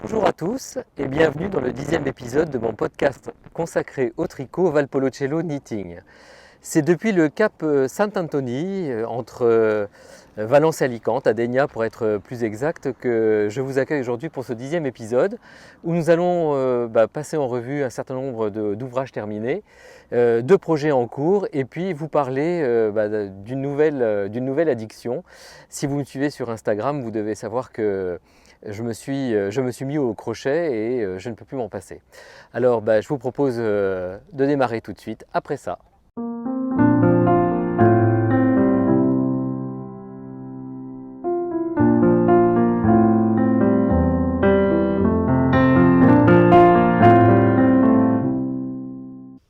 Bonjour à tous et bienvenue dans le 10e épisode de mon podcast consacré au tricot Valpolicella Knitting. C'est depuis le cap Saint-Anthony, entre Valence et Alicante, à Dénia pour être plus exact, que je vous accueille aujourd'hui pour ce 10e épisode où nous allons passer en revue un certain nombre d'ouvrages terminés, de projets en cours et puis vous parler d'une nouvelle addiction. Si vous me suivez sur Instagram, vous devez savoir que je me suis mis au crochet et je ne peux plus m'en passer. Alors je vous propose de démarrer tout de suite après ça.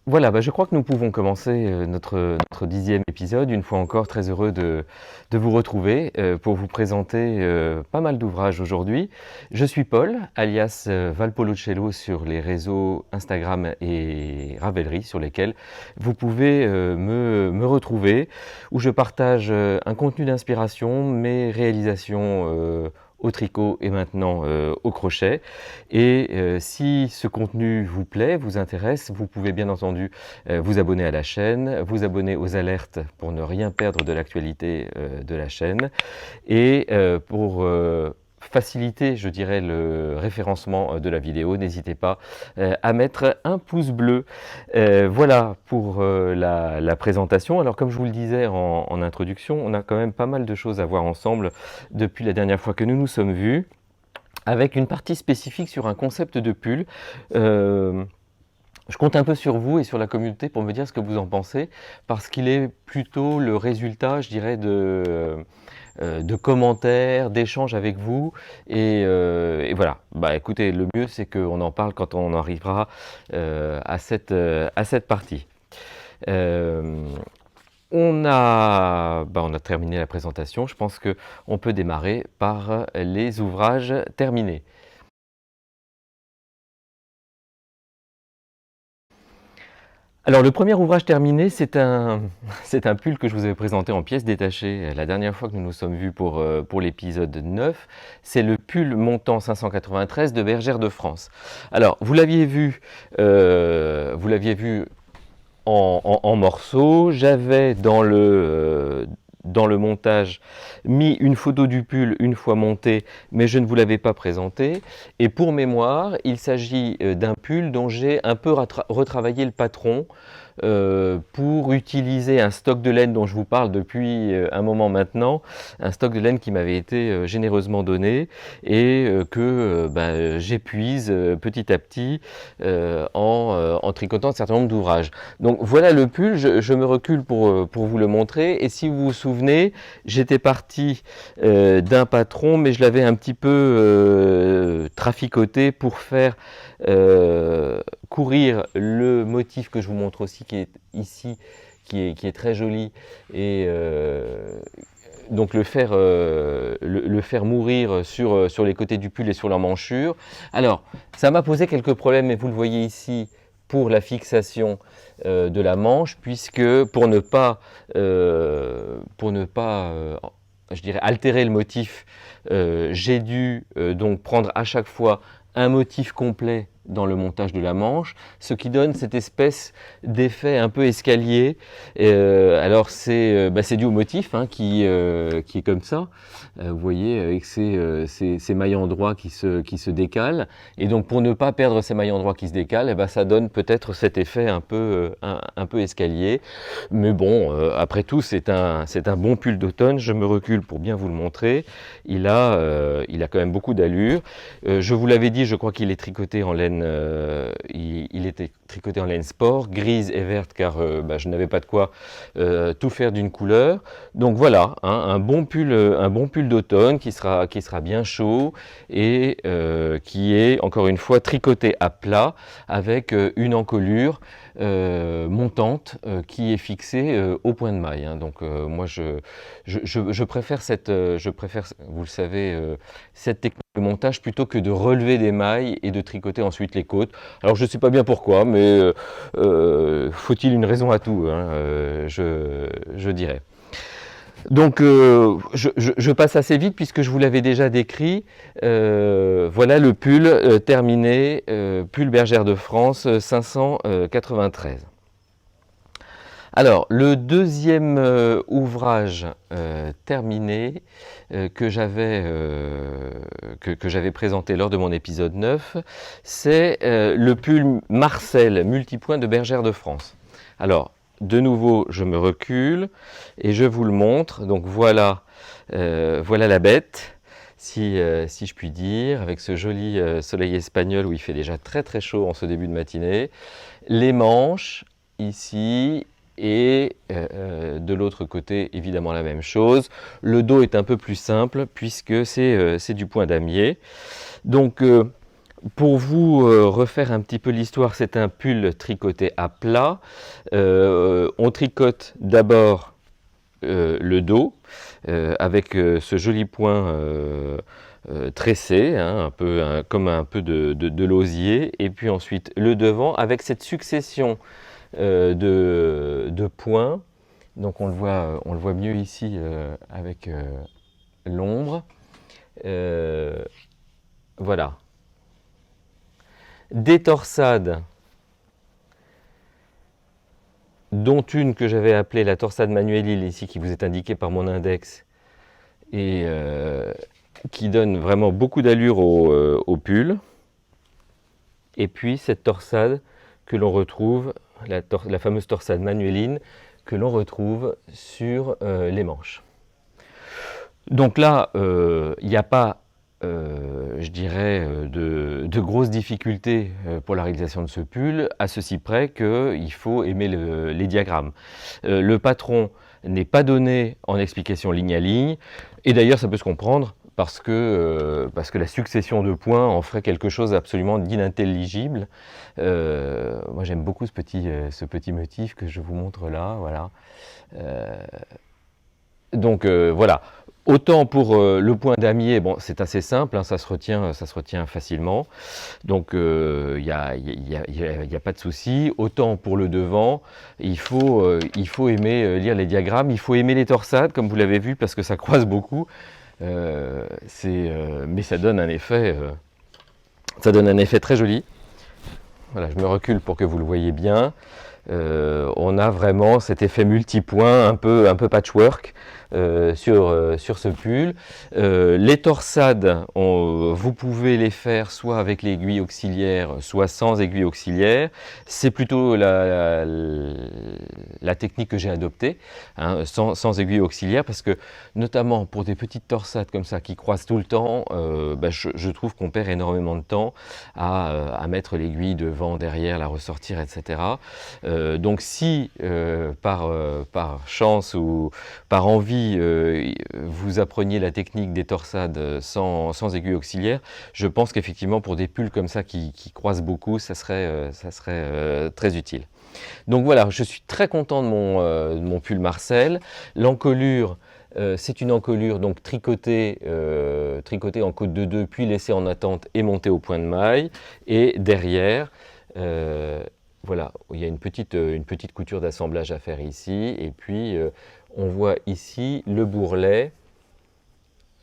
Voilà, je crois que nous pouvons commencer notre 10e épisode. Une fois encore, très heureux de vous retrouver pour vous présenter pas mal d'ouvrages aujourd'hui. Je suis Paul, alias Valpolicella sur les réseaux Instagram et Ravelry, sur lesquels vous pouvez me retrouver, où je partage un contenu d'inspiration, mes réalisations au tricot et maintenant au crochet. Et si ce contenu vous plaît, vous intéresse, vous pouvez bien entendu vous abonner à la chaîne, vous abonner aux alertes pour ne rien perdre de l'actualité de la chaîne et pour faciliter, je dirais, le référencement de la vidéo, n'hésitez pas à mettre un pouce bleu. Voilà pour la présentation. Alors comme je vous le disais en introduction, on a quand même pas mal de choses à voir ensemble depuis la dernière fois que nous nous sommes vus, avec une partie spécifique sur un concept de pull. Je compte un peu sur vous et sur la communauté pour me dire ce que vous en pensez, parce qu'il est plutôt le résultat, je dirais, de commentaires, d'échanges avec vous. Et voilà, écoutez, le mieux c'est qu'on en parle quand on arrivera à cette partie. On a terminé la présentation, je pense qu'on peut démarrer par les ouvrages terminés. Alors le premier ouvrage terminé, c'est un pull que je vous avais présenté en pièces détachées la dernière fois que nous nous sommes vus pour l'épisode 9. C'est le pull montant 593 de Bergère de France. Alors vous l'aviez vu en morceaux. J'avais dans le montage mis une photo du pull une fois monté, mais je ne vous l'avais pas présenté. Et pour mémoire, il s'agit d'un pull dont j'ai un peu retravaillé le patron pour utiliser un stock de laine dont je vous parle depuis un moment maintenant, un stock de laine qui m'avait été généreusement donné et que j'épuise petit à petit en tricotant un certain nombre d'ouvrages. Donc voilà le pull, je me recule pour vous le montrer. Et si vous vous souvenez, j'étais parti d'un patron, mais je l'avais un petit peu traficoté pour faire courir le motif que je vous montre aussi, qui est ici, qui est très joli, et donc le faire mourir sur les côtés du pull et sur l'emmanchure. Alors, ça m'a posé quelques problèmes, et vous le voyez ici, pour la fixation de la manche, puisque pour ne pas je dirais altérer le motif, j'ai dû donc prendre à chaque fois un motif complet dans le montage de la manche, ce qui donne cette espèce d'effet un peu escalier. Alors c'est dû au motif qui est comme ça, vous voyez, avec ces mailles endroits qui se décalent. Et donc pour ne pas perdre ces mailles endroits qui se décalent, ça donne peut-être cet effet un peu escalier. Mais bon, après tout, c'est un bon pull d'automne. Je me recule pour bien vous le montrer. Il a quand même beaucoup d'allure. Je vous l'avais dit, je crois qu'il est tricoté en laine. Il était tricoté en laine sport, grise et verte, car je n'avais pas de quoi tout faire d'une couleur. Donc voilà, un bon pull d'automne qui sera bien chaud et qui est encore une fois tricoté à plat avec une encolure montante qui est fixée au point de maille. Donc moi je préfère vous le savez, cette technique de montage plutôt que de relever des mailles et de tricoter ensuite les côtes. Alors je ne sais pas bien pourquoi, mais faut-il une raison à tout, je dirais. Donc, je passe assez vite puisque je vous l'avais déjà décrit. Voilà le pull terminé, pull Bergère de France 593. Alors, le deuxième ouvrage terminé que j'avais présenté lors de mon épisode 9, c'est le pull Marcel multipoint de Bergère de France. Alors, de nouveau, je me recule et je vous le montre. Donc voilà, voilà la bête, si je puis dire, avec ce joli soleil espagnol où il fait déjà très très chaud en ce début de matinée. Les manches, ici, et de l'autre côté, évidemment la même chose. Le dos est un peu plus simple puisque c'est du point damier. Donc, pour vous refaire un petit peu l'histoire, c'est un pull tricoté à plat. On tricote d'abord le dos avec ce joli point tressé, hein, un peu, comme un peu de l'osier, et puis ensuite le devant avec cette succession de points. Donc on le voit mieux ici avec l'ombre. Voilà. Des torsades, dont une que j'avais appelée la torsade manuelle ici, qui vous est indiquée par mon index, et qui donne vraiment beaucoup d'allure au pull. Et puis cette torsade que l'on retrouve, la fameuse torsade manueline, que l'on retrouve sur les manches. Donc là, il n'y a pas, je dirais, de grosses difficultés pour la réalisation de ce pull, à ceci près qu'il faut aimer les diagrammes. Le patron n'est pas donné en explication ligne à ligne, et d'ailleurs ça peut se comprendre, parce que la succession de points en ferait quelque chose absolument d'inintelligible. Moi j'aime beaucoup ce petit motif que je vous montre là, voilà. Donc voilà. Autant pour le point damier, bon, c'est assez simple, hein, ça se retient facilement, donc il n'y a pas de souci. Autant pour le devant, il faut aimer lire les diagrammes, il faut aimer les torsades, comme vous l'avez vu, parce que ça croise beaucoup, mais ça donne un effet très joli. Voilà, je me recule pour que vous le voyez bien. On a vraiment cet effet multipoint, un peu patchwork sur ce pull. Les torsades, vous pouvez les faire soit avec l'aiguille auxiliaire, soit sans aiguille auxiliaire. C'est plutôt la technique que j'ai adoptée, hein, sans aiguille auxiliaire, parce que notamment pour des petites torsades comme ça qui croisent tout le temps, je trouve qu'on perd énormément de temps à mettre l'aiguille devant, derrière, la ressortir, etc. Donc si par chance ou par envie vous appreniez la technique des torsades sans aiguille auxiliaire, je pense qu'effectivement pour des pulls comme ça qui croisent beaucoup, ça serait très utile. Donc voilà, je suis très content de mon pull Marcel. L'encolure, c'est une encolure donc tricotée en côte de 2, puis laissée en attente et montée au point de maille. Et derrière, voilà, il y a une petite couture d'assemblage à faire ici, et puis on voit ici le bourrelet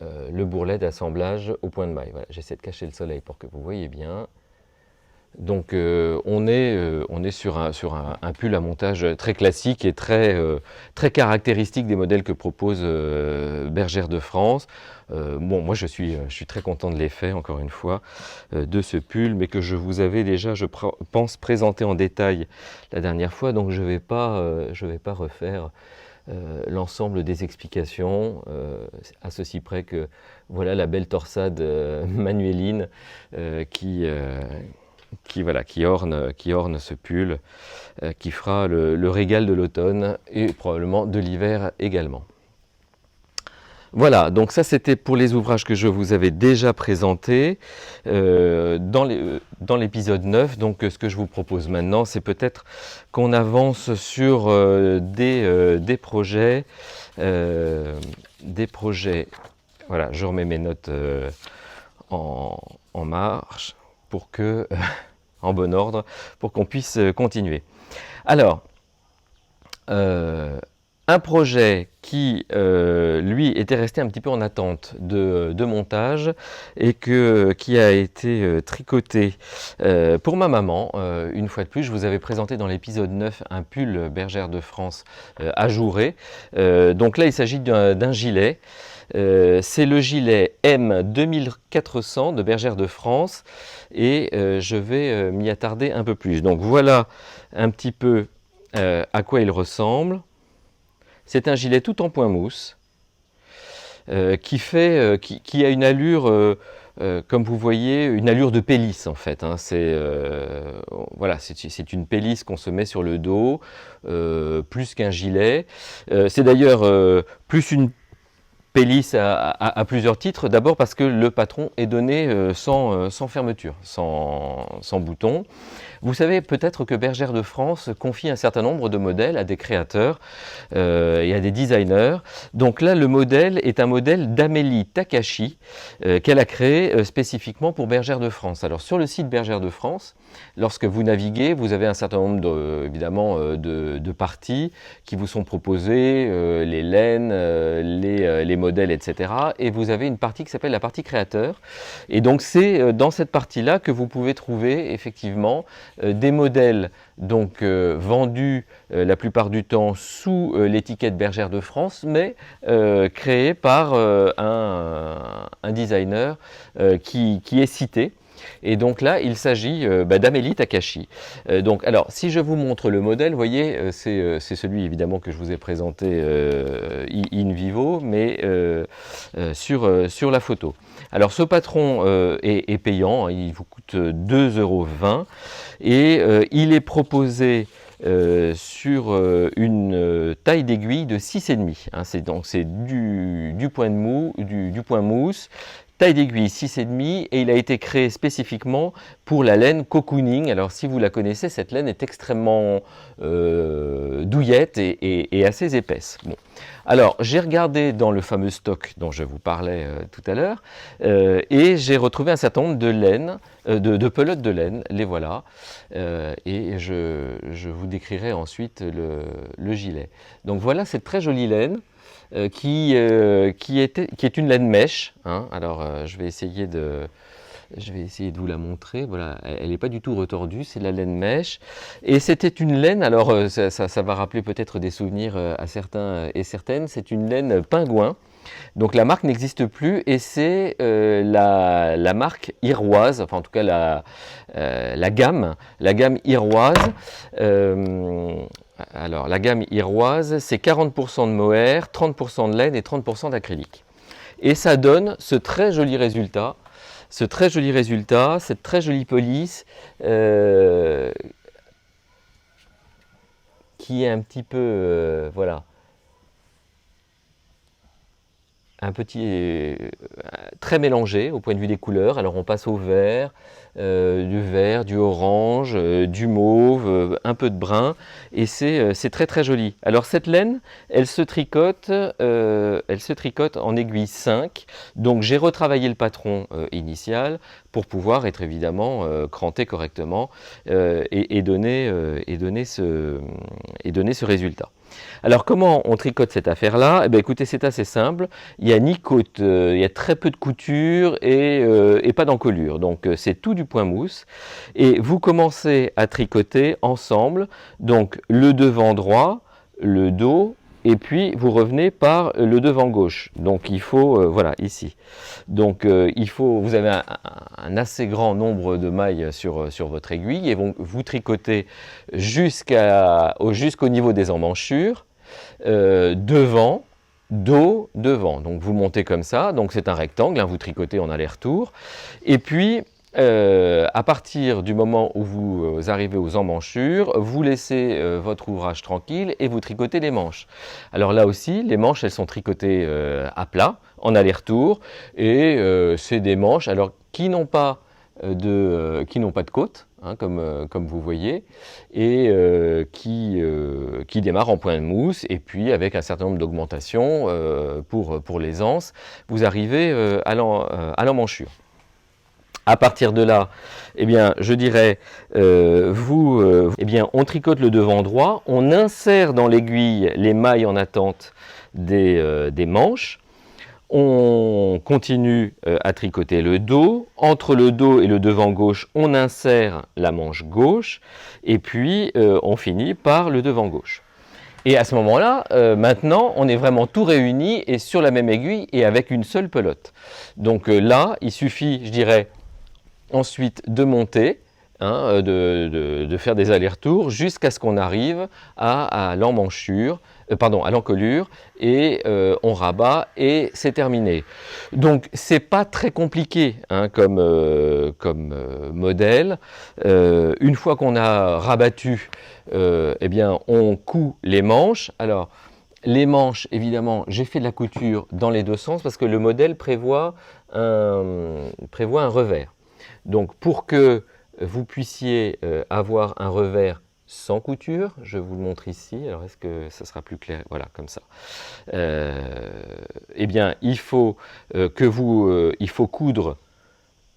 d'assemblage au point de maille. Voilà, j'essaie de cacher le soleil pour que vous voyez bien. Donc on est sur un pull à montage très classique et très caractéristique des modèles que propose Bergère de France. Bon, moi je suis très content de l'effet, encore une fois, de ce pull, mais que je vous avais déjà, je pense, présenté en détail la dernière fois, donc je vais pas refaire l'ensemble des explications, à ceci près que voilà la belle torsade manueline qui orne ce pull, qui fera le régal de l'automne et probablement de l'hiver également. Voilà, donc ça c'était pour les ouvrages que je vous avais déjà présentés dans l'épisode 9. Donc ce que je vous propose maintenant, c'est peut-être qu'on avance sur des projets. Voilà, je remets mes notes en marche pour que, en bon ordre, pour qu'on puisse continuer. Alors, Un projet qui, lui, était resté un petit peu en attente de montage et qui a été tricoté pour ma maman. Une fois de plus, je vous avais présenté dans l'épisode 9 un pull Bergère de France ajouré. Donc là, il s'agit d'un gilet. C'est le gilet M 2400 de Bergère de France et je vais m'y attarder un peu plus. Donc voilà un petit peu à quoi il ressemble. C'est un gilet tout en point mousse qui a une allure, comme vous voyez, une allure de pélis en fait. Hein. Voilà, c'est une pélis qu'on se met sur le dos, plus qu'un gilet. C'est d'ailleurs plus une pélis à plusieurs titres. D'abord parce que le patron est donné sans fermeture, sans bouton. Vous savez peut-être que Bergère de France confie un certain nombre de modèles à des créateurs et à des designers. Donc là, le modèle est un modèle d'Amélie Takashi qu'elle a créé spécifiquement pour Bergère de France. Alors sur le site Bergère de France, lorsque vous naviguez, vous avez un certain nombre évidemment de parties qui vous sont proposées, les laines, les modèles, etc. Et vous avez une partie qui s'appelle la partie créateur. Et donc c'est dans cette partie-là que vous pouvez trouver effectivement des modèles donc vendus la plupart du temps sous l'étiquette Bergère de France, mais créés par un designer qui est cité. Et donc là, il s'agit d'Amélie Takashi. Donc, alors, si je vous montre le modèle, vous voyez, c'est celui évidemment que je vous ai présenté in vivo, mais sur la photo. Alors, ce patron est payant, hein, il vous coûte 2,20 € et il est proposé sur une taille d'aiguille de 6,5. Hein, c'est du point mousse. Taille d'aiguille 6,5 et il a été créé spécifiquement pour la laine cocooning. Alors si vous la connaissez, cette laine est extrêmement douillette et assez épaisse. Bon. Alors j'ai regardé dans le fameux stock dont je vous parlais tout à l'heure et j'ai retrouvé un certain nombre de laines, de pelotes de laine, les voilà. Et je vous décrirai ensuite le gilet. Donc voilà cette très jolie laine. Qui est une laine mèche. Hein. Alors, je vais essayer de vous la montrer. Voilà, elle n'est pas du tout retordue, c'est la laine mèche. Et c'était une laine, alors ça va rappeler peut-être des souvenirs à certains et certaines, c'est une laine pingouin. Donc la marque n'existe plus et c'est la marque Iroise, enfin en tout cas la gamme Iroise. Alors, la gamme Iroise, c'est 40% de mohair, 30% de laine et 30% d'acrylique. Et ça donne ce très joli résultat, cette très jolie police qui est un petit peu, voilà, un petit très mélangé au point de vue des couleurs. Alors on passe au vert, du vert, du orange, du mauve, un peu de brun, et c'est très très joli. Alors cette laine, elle se tricote en aiguille 5, donc j'ai retravaillé le patron initial pour pouvoir être évidemment cranté correctement et donner ce résultat. Alors comment on tricote cette affaire-là? Eh bien, écoutez, c'est assez simple. Il n'y a ni côte, il y a très peu de couture et pas d'encolure. Donc c'est tout du point mousse. Et vous commencez à tricoter ensemble. Donc le devant droit, le dos, et puis vous revenez par le devant gauche. Donc il faut, voilà, ici. Donc vous avez un assez grand nombre de mailles sur votre aiguille et vous tricotez jusqu'au niveau des emmanchures, devant, dos, devant. Donc vous montez comme ça, donc c'est un rectangle, hein, vous tricotez en aller-retour. Et puis, à partir du moment où vous arrivez aux emmanchures, vous laissez votre ouvrage tranquille et vous tricotez les manches. Alors là aussi, les manches, elles sont tricotées à plat, en aller-retour, et c'est des manches alors, qui n'ont pas de côte, hein, comme vous voyez, et qui démarrent en point de mousse, et puis avec un certain nombre d'augmentations pour les anses, vous arrivez à l'emmanchure. À partir de là, eh bien, je dirais, eh bien, on tricote le devant droit, on insère dans l'aiguille les mailles en attente des manches, on continue à tricoter le dos, entre le dos et le devant gauche, on insère la manche gauche, et puis on finit par le devant gauche. Et à ce moment-là, maintenant, on est vraiment tout réuni et sur la même aiguille et avec une seule pelote. Donc là, il suffit, je dirais, ensuite de monter, hein, de faire des allers-retours jusqu'à ce qu'on arrive à l'emmanchure, à l'encolure, et on rabat et c'est terminé. Donc c'est pas très compliqué hein, comme modèle. Une fois qu'on a rabattu, eh bien on coud les manches. Alors les manches, évidemment, j'ai fait de la couture dans les deux sens parce que le modèle prévoit un revers. Donc pour que vous puissiez avoir un revers sans couture, je vous le montre ici, alors est-ce que ça sera plus clair? Voilà, comme ça. Eh bien, il faut coudre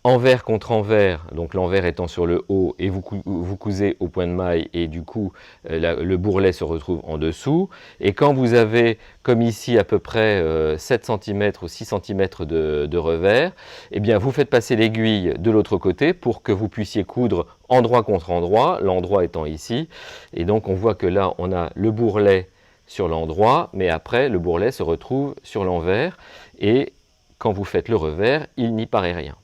envers contre envers, donc l'envers étant sur le haut, et vous cousez au point de maille, et du coup, le bourrelet se retrouve en dessous. Et quand vous avez, comme ici, à peu près 7 cm ou 6 cm de revers, eh bien, vous faites passer l'aiguille de l'autre côté pour que vous puissiez coudre endroit contre endroit, l'endroit étant ici. Et donc, on voit que là, on a le bourrelet sur l'endroit, mais après, le bourrelet se retrouve sur l'envers. Et quand vous faites le revers, il n'y paraît rien.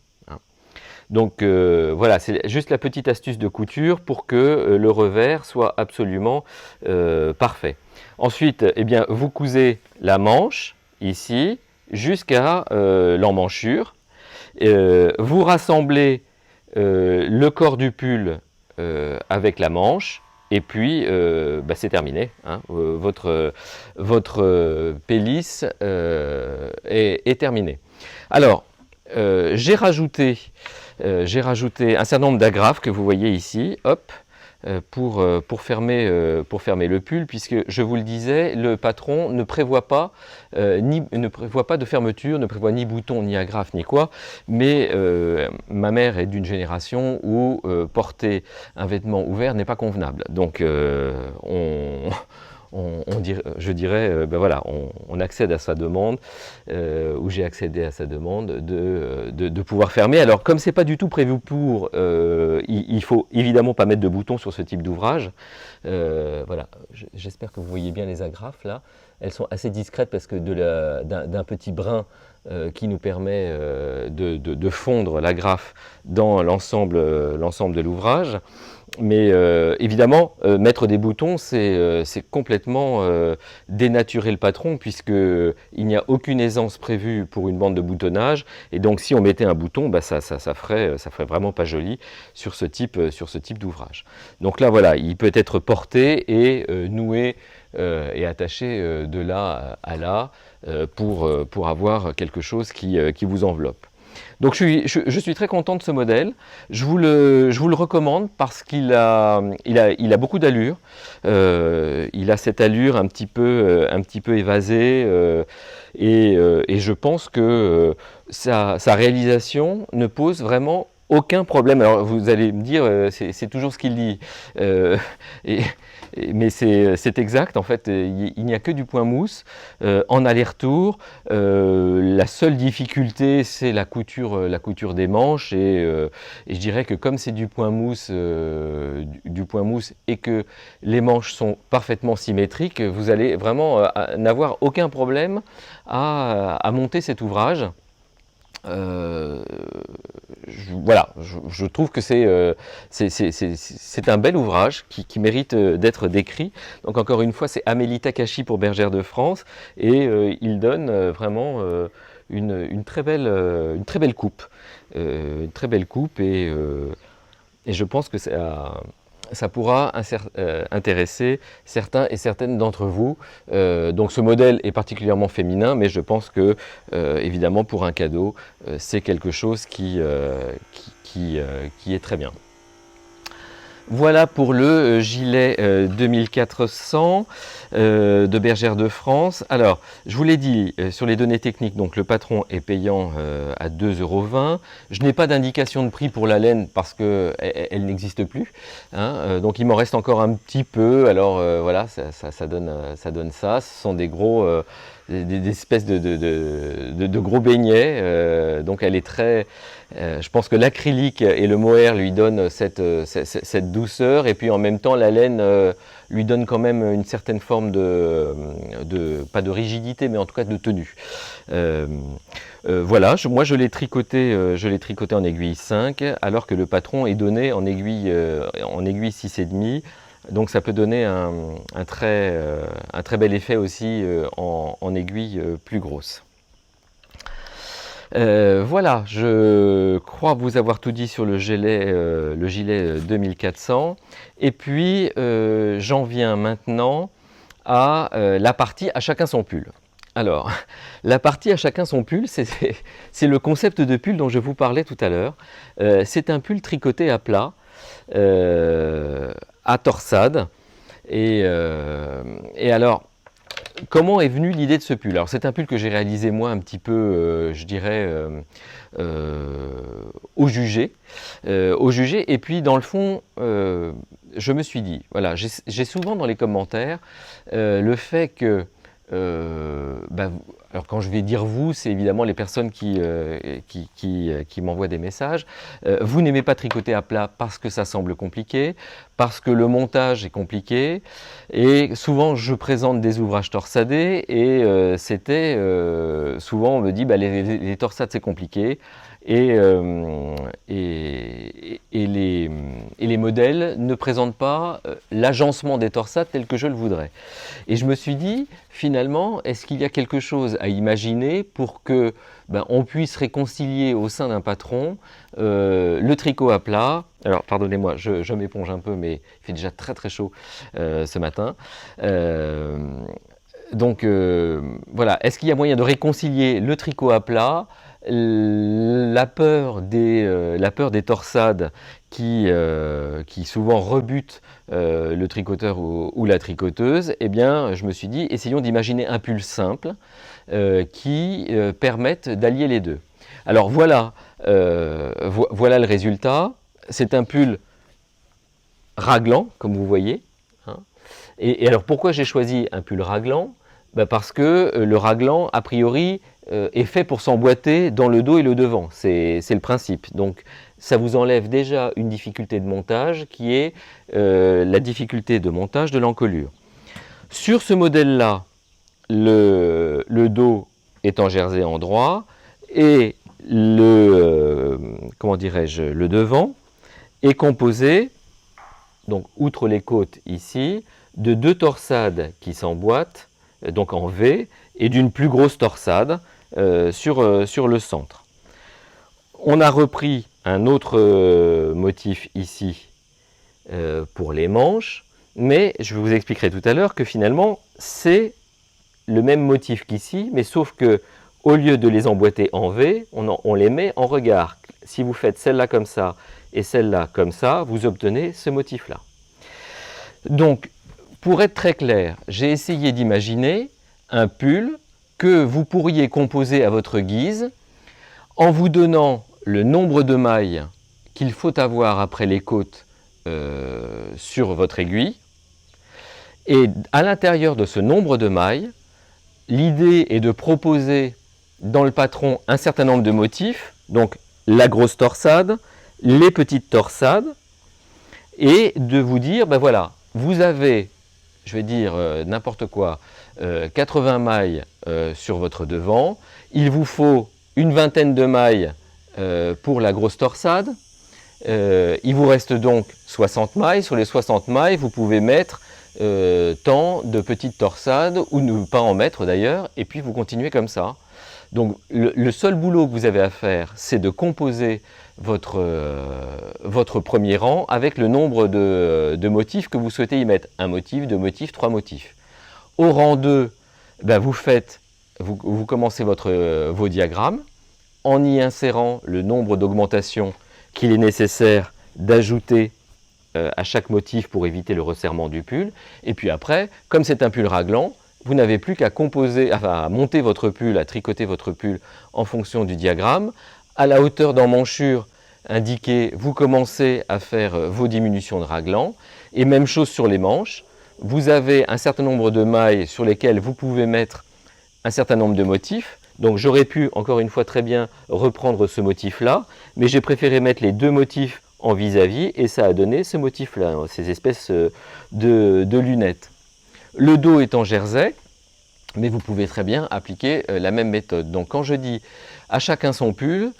Donc voilà, c'est juste la petite astuce de couture pour que le revers soit absolument parfait. Ensuite, eh bien, vous cousez la manche, ici, jusqu'à l'emmanchure. Vous rassemblez le corps du pull avec la manche, et puis bah, c'est terminé. Hein. Votre pélis est terminé. Alors, j'ai rajouté un certain nombre d'agrafes que vous voyez ici, hop, pour fermer le pull, puisque je vous le disais, le patron ne prévoit pas de fermeture, ne prévoit ni bouton, ni agrafe, ni quoi, mais ma mère est d'une génération où porter un vêtement ouvert n'est pas convenable. Donc je dirais, ben voilà, on accède à sa demande, ou j'ai accédé à sa demande de pouvoir fermer. Alors, comme c'est pas du tout prévu pour, il faut évidemment pas mettre de bouton sur ce type d'ouvrage. Voilà, j'espère que vous voyez bien les agrafes là. Elles sont assez discrètes parce que d'un petit brin qui nous permet de fondre l'agrafe dans l'ensemble de l'ouvrage. Mais évidemment, mettre des boutons, c'est complètement dénaturer le patron, puisqu'il n'y a aucune aisance prévue pour une bande de boutonnage. Et donc, si on mettait un bouton, bah, ça ferait vraiment pas joli sur ce type d'ouvrage. Donc là, voilà, il peut être porté et noué et attaché de là à là pour avoir quelque chose qui vous enveloppe. Donc je suis très content de ce modèle, je vous le recommande parce qu'il a beaucoup d'allure, il a cette allure un petit peu évasée et je pense que sa réalisation ne pose vraiment aucun problème. Alors vous allez me dire, c'est toujours ce qu'il dit, mais c'est exact, en fait, il n'y a que du point mousse en aller-retour. La seule difficulté, c'est la couture des manches, et je dirais que comme c'est du point mousse et que les manches sont parfaitement symétriques, vous allez vraiment n'avoir aucun problème à monter cet ouvrage. Voilà, je trouve que c'est un bel ouvrage qui mérite d'être décrit. Donc encore une fois, c'est Amélie Takashi pour Bergère de France, et il donne vraiment une très belle coupe. Une très belle coupe, et je pense que ça pourra intéresser certains et certaines d'entre vous. Donc ce modèle est particulièrement féminin, mais je pense que, évidemment, pour un cadeau, c'est quelque chose qui est très bien. Voilà pour le gilet 2400 de Bergère de France. Alors, je vous l'ai dit, sur les données techniques, donc le patron est payant à 2,20 €. Je n'ai pas d'indication de prix pour la laine parce qu'elle n'existe plus. Hein, donc il m'en reste encore un petit peu. Alors voilà, ça donne ça. Ce sont des gros... des espèces de gros beignets, donc elle est très... je pense que l'acrylique et le mohair lui donnent cette douceur, et puis en même temps la laine lui donne quand même une certaine forme pas de rigidité, mais en tout cas de tenue. Voilà, moi je l'ai tricoté en aiguille 5, alors que le patron est donné en aiguille 6,5. Donc ça peut donner un très bel effet aussi en aiguille plus grosse. Voilà, je crois vous avoir tout dit sur le gilet 2400. Et puis j'en viens maintenant à la partie à chacun son pull. Alors, la partie à chacun son pull, c'est le concept de pull dont je vous parlais tout à l'heure. C'est un pull tricoté à plat, à torsade. Et alors, comment est venue l'idée de ce pull? Alors, c'est un pull que j'ai réalisé moi un petit peu, je dirais, au jugé. Et puis, dans le fond, je me suis dit, voilà, j'ai souvent dans les commentaires le fait que alors quand je vais dire vous, c'est évidemment les personnes qui m'envoient des messages. Vous n'aimez pas tricoter à plat parce que ça semble compliqué, parce que le montage est compliqué, et souvent je présente des ouvrages torsadés, et souvent on me dit les torsades c'est compliqué, et les modèles ne présentent pas l'agencement des torsades tel que je le voudrais. Et je me suis dit, finalement, est-ce qu'il y a quelque chose à imaginer pour que on puisse réconcilier au sein d'un patron le tricot à plat. Alors, pardonnez-moi, je m'éponge un peu, mais il fait déjà très très chaud ce matin. Donc, voilà, est-ce qu'il y a moyen de réconcilier le tricot à plat, la peur des torsades qui souvent rebutent le tricoteur ou la tricoteuse? Eh bien, je me suis dit, essayons d'imaginer un pull simple qui permette d'allier les deux. Alors voilà, voilà le résultat. C'est un pull raglan, comme vous voyez. Hein. Et alors pourquoi j'ai choisi un pull raglan? Parce que le raglan, a priori, est fait pour s'emboîter dans le dos et le devant. C'est le principe. Donc ça vous enlève déjà une difficulté de montage qui est la difficulté de montage de l'encolure. Sur ce modèle-là, le dos est en jersey en droit et comment dirais-je, le devant est composé, donc outre les côtes ici, de deux torsades qui s'emboîtent, donc en V, et d'une plus grosse torsade sur le centre. On a repris un autre motif ici pour les manches, mais je vous expliquerai tout à l'heure que finalement c'est le même motif qu'ici, mais sauf que au lieu de les emboîter en V, on les met en regard. Si vous faites celle-là comme ça et celle-là comme ça, vous obtenez ce motif-là. Donc, pour être très clair, j'ai essayé d'imaginer un pull que vous pourriez composer à votre guise en vous donnant le nombre de mailles qu'il faut avoir après les côtes sur votre aiguille. Et à l'intérieur de ce nombre de mailles, l'idée est de proposer dans le patron un certain nombre de motifs, donc la grosse torsade, les petites torsades, et de vous dire, ben voilà, vous avez, je vais dire n'importe quoi, 80 mailles sur votre devant, il vous faut une vingtaine de mailles pour la grosse torsade, il vous reste donc 60 mailles, sur les 60 mailles, vous pouvez mettre tant de petites torsades, ou ne pas en mettre d'ailleurs, et puis vous continuez comme ça. Donc le seul boulot que vous avez à faire, c'est de composer votre premier rang avec le nombre de motifs que vous souhaitez y mettre. Un motif, deux motifs, trois motifs. Au rang 2, ben vous commencez vos diagrammes en y insérant le nombre d'augmentations qu'il est nécessaire d'ajouter à chaque motif pour éviter le resserrement du pull. Et puis après, comme c'est un pull raglan, vous n'avez plus qu'à à monter votre pull, à tricoter votre pull en fonction du diagramme. À la hauteur d'emmanchure indiquée, vous commencez à faire vos diminutions de raglan. Et même chose sur les manches. Vous avez un certain nombre de mailles sur lesquelles vous pouvez mettre un certain nombre de motifs. Donc j'aurais pu, encore une fois, très bien reprendre ce motif-là, mais j'ai préféré mettre les deux motifs en vis-à-vis et ça a donné ce motif-là, ces espèces de lunettes. Le dos est en jersey, mais vous pouvez très bien appliquer la même méthode. Donc quand je dis à chacun son pull,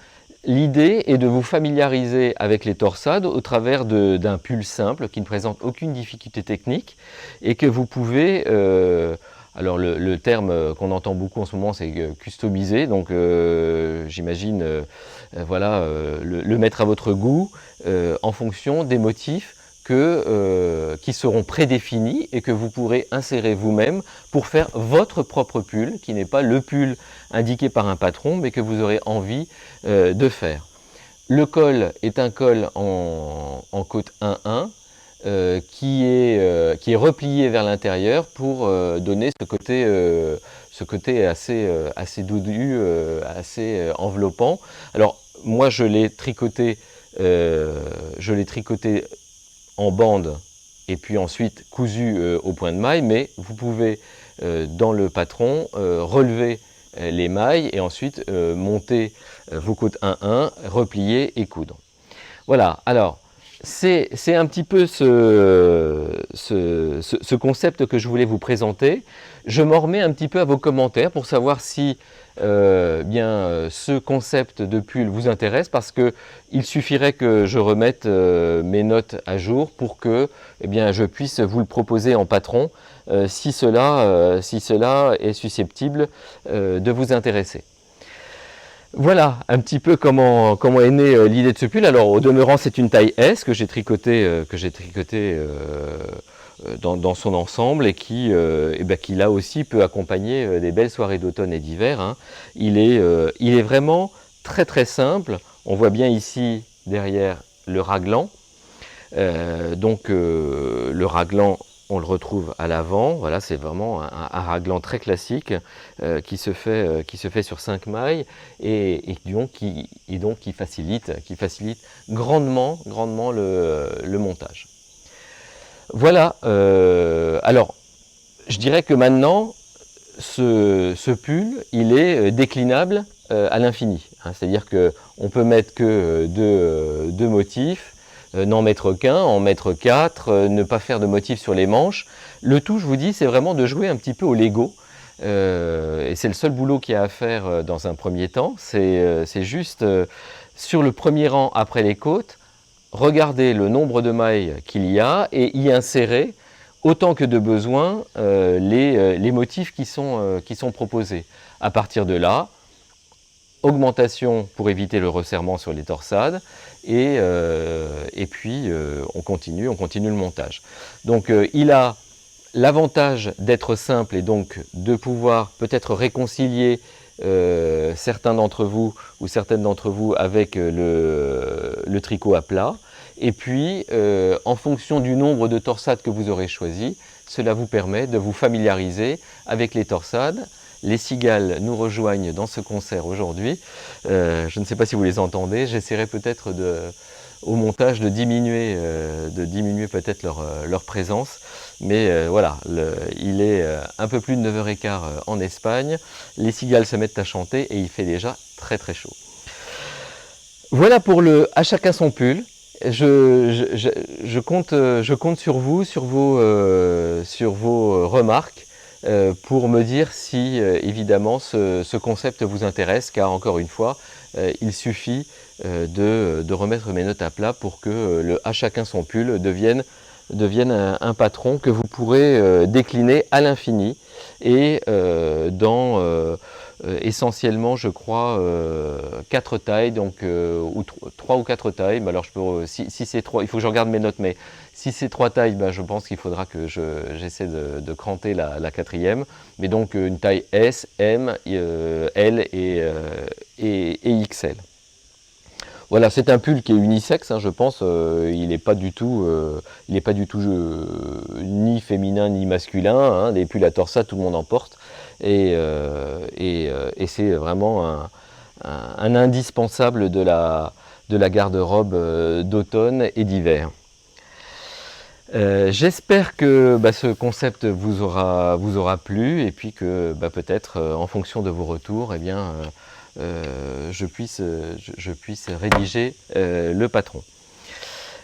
l'idée est de vous familiariser avec les torsades au travers d'un pull simple qui ne présente aucune difficulté technique et que vous pouvez, alors le terme qu'on entend beaucoup en ce moment c'est customiser, donc j'imagine voilà, le mettre à votre goût en fonction des motifs qui seront prédéfinis et que vous pourrez insérer vous-même pour faire votre propre pull, qui n'est pas le pull indiqué par un patron, mais que vous aurez envie de faire. Le col est un col en côte 1-1 qui est replié vers l'intérieur pour donner ce côté assez doudou, assez enveloppant. Alors moi je l'ai tricoté en bande et puis ensuite cousu au point de maille, mais vous pouvez dans le patron relever les mailles et ensuite monter vos côtes 1-1, replier et coudre. Voilà, alors c'est un petit peu ce concept que je voulais vous présenter. Je m'en remets un petit peu à vos commentaires pour savoir si ce concept de pull vous intéresse, parce qu'il suffirait que je remette mes notes à jour pour que je puisse vous le proposer en patron si cela est susceptible de vous intéresser. Voilà un petit peu comment est née l'idée de ce pull. Alors au demeurant c'est une taille S que j'ai tricoté, dans son ensemble et qui là aussi peut accompagner des belles soirées d'automne et d'hiver. Hein. Il est vraiment très très simple. On voit bien ici derrière le raglan. Le raglan, on le retrouve à l'avant. Voilà, c'est vraiment un raglan très classique qui se fait sur 5 mailles et qui facilite grandement le montage. Voilà, alors je dirais que maintenant ce pull il est déclinable à l'infini, hein, c'est-à-dire qu'on peut mettre que deux motifs, n'en mettre qu'un, en mettre 4, ne pas faire de motifs sur les manches. Le tout, je vous dis, c'est vraiment de jouer un petit peu au Lego. Et c'est le seul boulot qu'il y a à faire dans un premier temps. C'est juste sur le premier rang après les côtes, regarder le nombre de mailles qu'il y a et y insérer autant que de besoin les motifs qui sont proposés. À partir de là, augmentation pour éviter le resserrement sur les torsades et puis on continue le montage. Donc il a l'avantage d'être simple et donc de pouvoir peut-être réconcilier certains d'entre vous ou certaines d'entre vous avec le tricot à plat. Et puis, en fonction du nombre de torsades que vous aurez choisi, cela vous permet de vous familiariser avec les torsades. Les cigales nous rejoignent dans ce concert aujourd'hui. Je ne sais pas si vous les entendez. J'essaierai peut-être au montage de diminuer peut-être leur présence. Mais voilà, il est un peu plus de 9h15 en Espagne. Les cigales se mettent à chanter et il fait déjà très très chaud. Voilà pour le « À chacun son pull ». Je compte sur vous, sur vos remarques pour me dire si évidemment ce concept vous intéresse, car encore une fois, il suffit de remettre mes notes à plat pour que le « À chacun son pull » devienne un patron que vous pourrez décliner à l'infini et dans essentiellement, je crois, 4 tailles, donc ou 3 ou 4 tailles. Mais alors, si c'est 3, il faut que je regarde mes notes, mais si c'est 3 tailles, je pense qu'il faudra que j'essaie de cranter la 4e. Mais donc, une taille S, M, L et XL. Voilà, c'est un pull qui est unisexe, hein, je pense. Il n'est pas du tout, ni féminin ni masculin. Hein, des pulls à torsade, tout le monde en porte. Et c'est vraiment un indispensable de la garde-robe d'automne et d'hiver. J'espère que ce concept vous aura plu et puis que peut-être en fonction de vos retours, eh bien, je puisse rédiger le patron.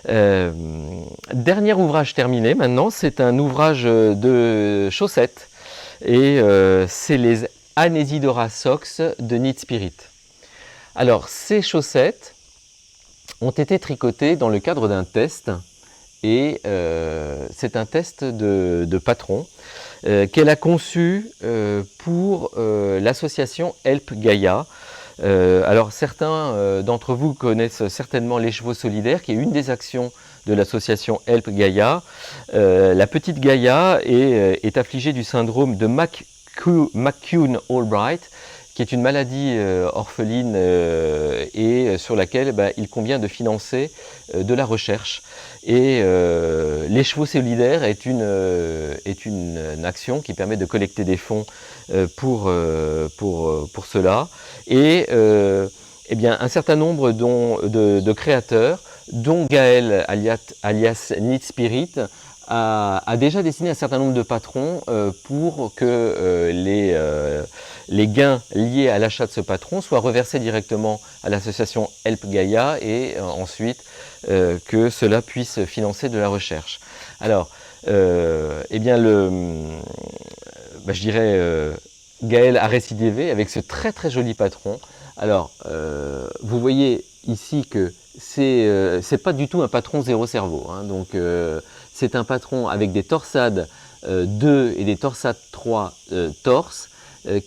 Dernier ouvrage terminé maintenant, c'est un ouvrage de chaussettes et c'est les Anesidora Socks de Knit Spirit. Alors ces chaussettes ont été tricotées dans le cadre d'un test. Et c'est un test de patron qu'elle a conçu pour l'association Help Gaia. Alors certains d'entre vous connaissent certainement les chevaux solidaires, qui est une des actions de l'association Help Gaia. La petite Gaia est affligée du syndrome de McCune-Albright, qui est une maladie orpheline et sur laquelle il convient de financer de la recherche. Et les chevaux solidaires est une action qui permet de collecter des fonds pour cela. Et eh bien, un certain nombre de créateurs, dont Gaël alias Knit Spirit, a déjà dessiné un certain nombre de patrons pour que les gains liés à l'achat de ce patron soient reversés directement à l'association Help Gaia et ensuite que cela puisse financer de la recherche. Alors, eh bien, je dirais, Gaël a récidivé avec ce très très joli patron. Alors, vous voyez ici que c'est pas du tout un patron zéro cerveau, hein, donc c'est un patron avec des torsades 2 et des torsades 3 torses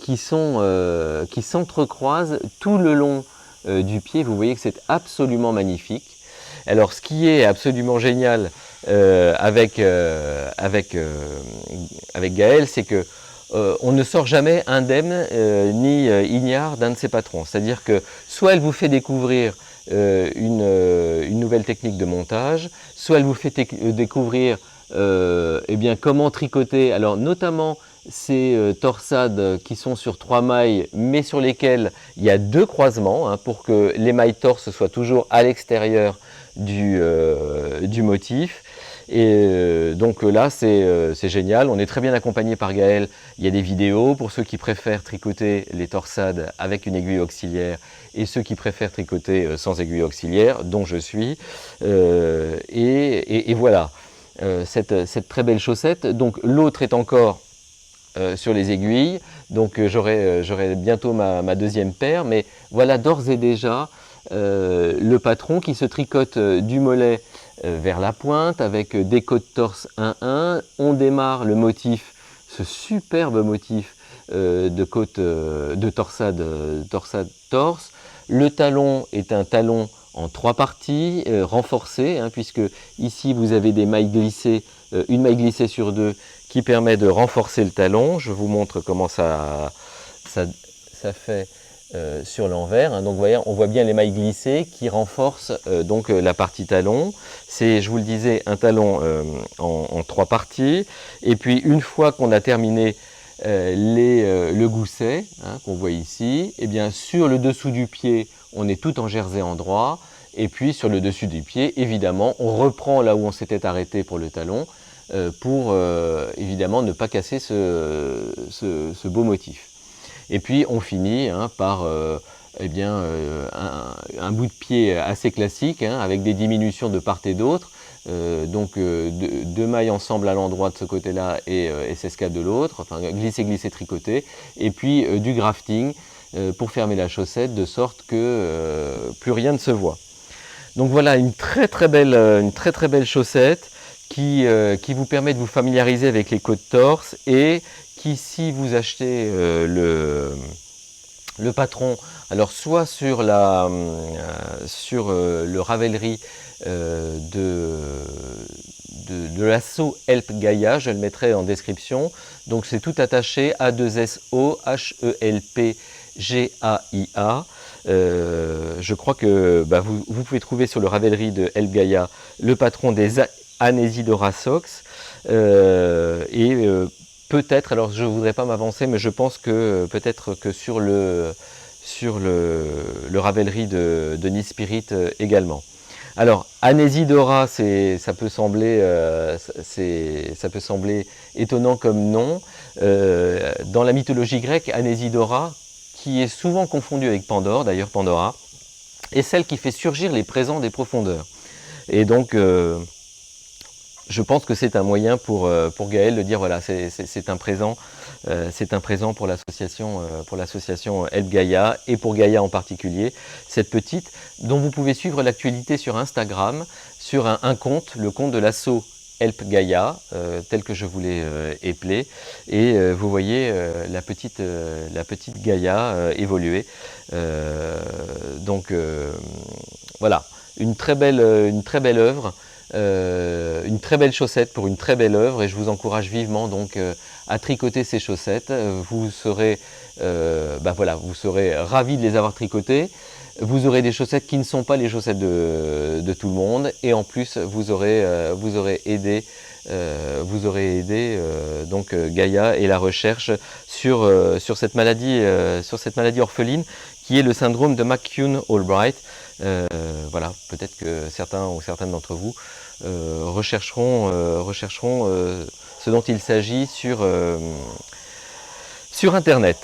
qui s'entrecroisent tout le long du pied. Vous voyez que c'est absolument magnifique. Alors, ce qui est absolument génial avec Gaël, c'est que on ne sort jamais indemne ni ignare d'un de ses patrons. C'est-à-dire que soit elle vous fait découvrir une nouvelle technique de montage, soit elle vous fait découvrir eh bien, comment tricoter, alors notamment ces torsades qui sont sur 3 mailles, mais sur lesquelles il y a 2 croisements, hein, pour que les mailles torses soient toujours à l'extérieur du motif. Et donc là, c'est génial. On est très bien accompagné par Gaël. Il y a des vidéos pour ceux qui préfèrent tricoter les torsades avec une aiguille auxiliaire et ceux qui préfèrent tricoter sans aiguille auxiliaire, dont je suis. Et voilà, cette très belle chaussette. Donc l'autre est encore sur les aiguilles. Donc j'aurai bientôt ma deuxième paire. Mais voilà d'ores et déjà le patron qui se tricote du mollet vers la pointe avec des côtes torse 1-1. On démarre le motif, ce superbe motif de côte de torsade torse. Le talon est un talon en 3 parties renforcé, hein, puisque ici vous avez des mailles glissées, une maille glissée sur 2 qui permet de renforcer le talon. Je vous montre comment ça fait sur l'envers, hein. Donc voyez, on voit bien les mailles glissées qui renforcent donc la partie talon. C'est, je vous le disais, un talon en 3 parties. Et puis une fois qu'on a terminé le gousset, hein, qu'on voit ici, et bien sur le dessous du pied, on est tout en jersey endroit. Et puis sur le dessus du pied, évidemment, on reprend là où on s'était arrêté pour le talon, pour évidemment ne pas casser ce beau motif. Et puis on finit par eh bien, un bout de pied assez classique, hein, avec des diminutions de part et d'autre. Donc 2 mailles ensemble à l'endroit de ce côté-là et s'escale de l'autre, enfin glisser, glisser, tricoter. Et puis du grafting pour fermer la chaussette de sorte que plus rien ne se voit. Donc voilà une très très belle chaussette qui vous permet de vous familiariser avec les côtes torse et qui, si vous achetez le patron, alors soit sur le Ravelry de l'assaut Help Gaia, je le mettrai en description. Donc c'est tout attaché, A2SO HELP GAIA. Je crois que vous pouvez trouver sur le Ravelry de Help Gaia le patron des Anesidora Socks. Peut-être, alors je ne voudrais pas m'avancer, mais je pense que peut-être que sur le Ravelry de Nispirit également. Alors, Anesidora, ça peut sembler étonnant comme nom. Dans la mythologie grecque, Anesidora, qui est souvent confondue avec Pandore, d'ailleurs Pandora, est celle qui fait surgir les présents des profondeurs. Et donc, je pense que c'est un moyen pour Gaël de dire voilà, c'est un présent pour l'association Help Gaia et pour Gaia en particulier, cette petite dont vous pouvez suivre l'actualité sur Instagram, sur un compte, le compte de l'asso Help Gaia, tel que je vous l'ai appelé, et vous voyez la petite Gaia évoluer. Voilà, une très belle œuvre. Une très belle chaussette pour une très belle œuvre, et je vous encourage vivement donc à tricoter ces chaussettes. Vous serez ravis de les avoir tricotées. Vous aurez des chaussettes qui ne sont pas les chaussettes de tout le monde, et en plus vous aurez aidé donc Gaia et la recherche sur cette maladie orpheline qui est le syndrome de McCune-Albright. Voilà, peut-être que certains ou certaines d'entre vous rechercheront ce dont il s'agit sur Internet.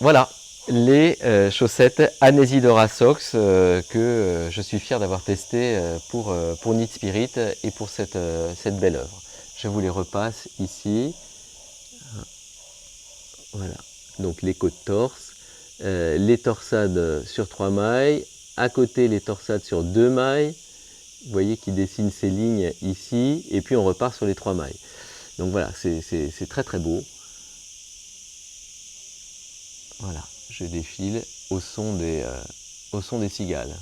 Voilà, les chaussettes Anesidora Socks que je suis fier d'avoir testées pour Knit Spirit et pour cette belle œuvre. Je vous les repasse ici. Voilà, donc les côtes torse, les torsades sur 3 mailles, à côté les torsades sur 2 mailles. Vous voyez qui dessine ces lignes ici, et puis on repart sur les 3 mailles. Donc voilà, c'est très très beau. Voilà, je défile au son des cigales.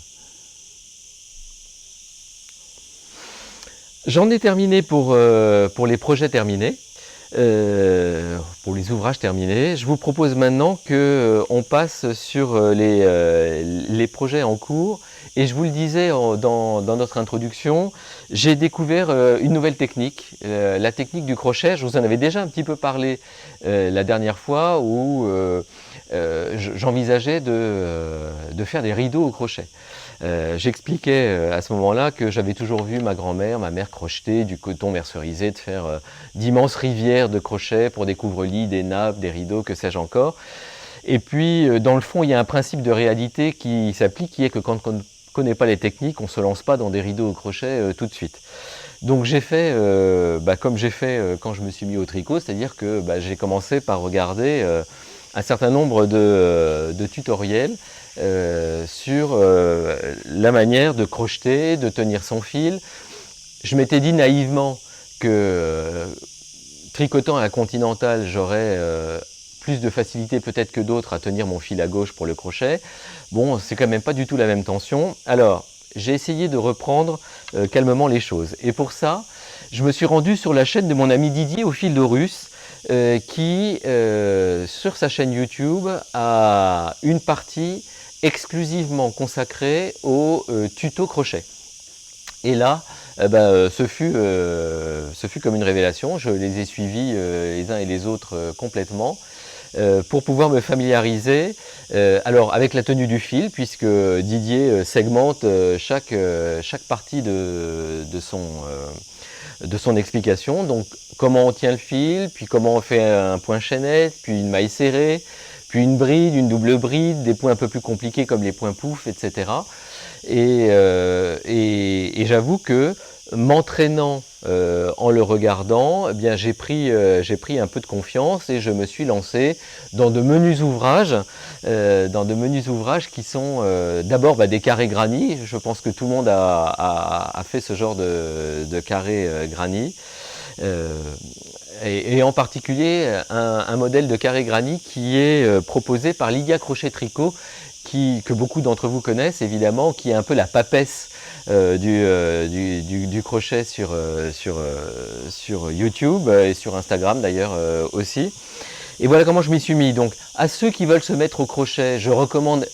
J'en ai terminé pour les projets terminés, pour les ouvrages terminés. Je vous propose maintenant qu'on passe sur les projets en cours. Et je vous le disais dans notre introduction, j'ai découvert une nouvelle technique, la technique du crochet. Je vous en avais déjà un petit peu parlé la dernière fois où j'envisageais de faire des rideaux au crochet. J'expliquais à ce moment-là que j'avais toujours vu ma grand-mère, ma mère crocheter du coton mercerisé, de faire d'immenses rivières de crochet pour des couvre-lits, des nappes, des rideaux, que sais-je encore. Et puis, dans le fond, il y a un principe de réalité qui s'applique, qui est que quand on ne connaît pas les techniques, on ne se lance pas dans des rideaux au crochet tout de suite. Donc j'ai fait comme j'ai fait quand je me suis mis au tricot, c'est-à-dire que j'ai commencé par regarder un certain nombre de tutoriels sur la manière de crocheter, de tenir son fil. Je m'étais dit naïvement que tricotant à la continentale, j'aurais plus de facilité peut-être que d'autres à tenir mon fil à gauche pour le crochet. Bon, c'est quand même pas du tout la même tension. Alors, j'ai essayé de reprendre calmement les choses. Et pour ça, je me suis rendu sur la chaîne de mon ami Didier au fil de Russe, qui, sur sa chaîne YouTube, a une partie exclusivement consacrée au tuto crochet. Et là, ce fut comme une révélation. Je les ai suivis les uns et les autres complètement. Pour pouvoir me familiariser alors avec la tenue du fil, puisque Didier segmente chaque partie de son explication. Donc comment on tient le fil, puis comment on fait un point chaînette, puis une maille serrée, puis une bride, une double bride, des points un peu plus compliqués comme les points pouf, etc. Et j'avoue que m'entraînant en le regardant, eh bien j'ai pris un peu de confiance et je me suis lancé dans de menus ouvrages, qui sont d'abord des carrés granit. Je pense que tout le monde a fait ce genre de carré granit. Et en particulier un modèle de carré granit qui est proposé par Lydia Crochet Tricot, que beaucoup d'entre vous connaissent évidemment, qui est un peu la papesse du crochet sur YouTube et sur Instagram d'ailleurs aussi. Et voilà comment je m'y suis mis. Donc à ceux qui veulent se mettre au crochet, je recommande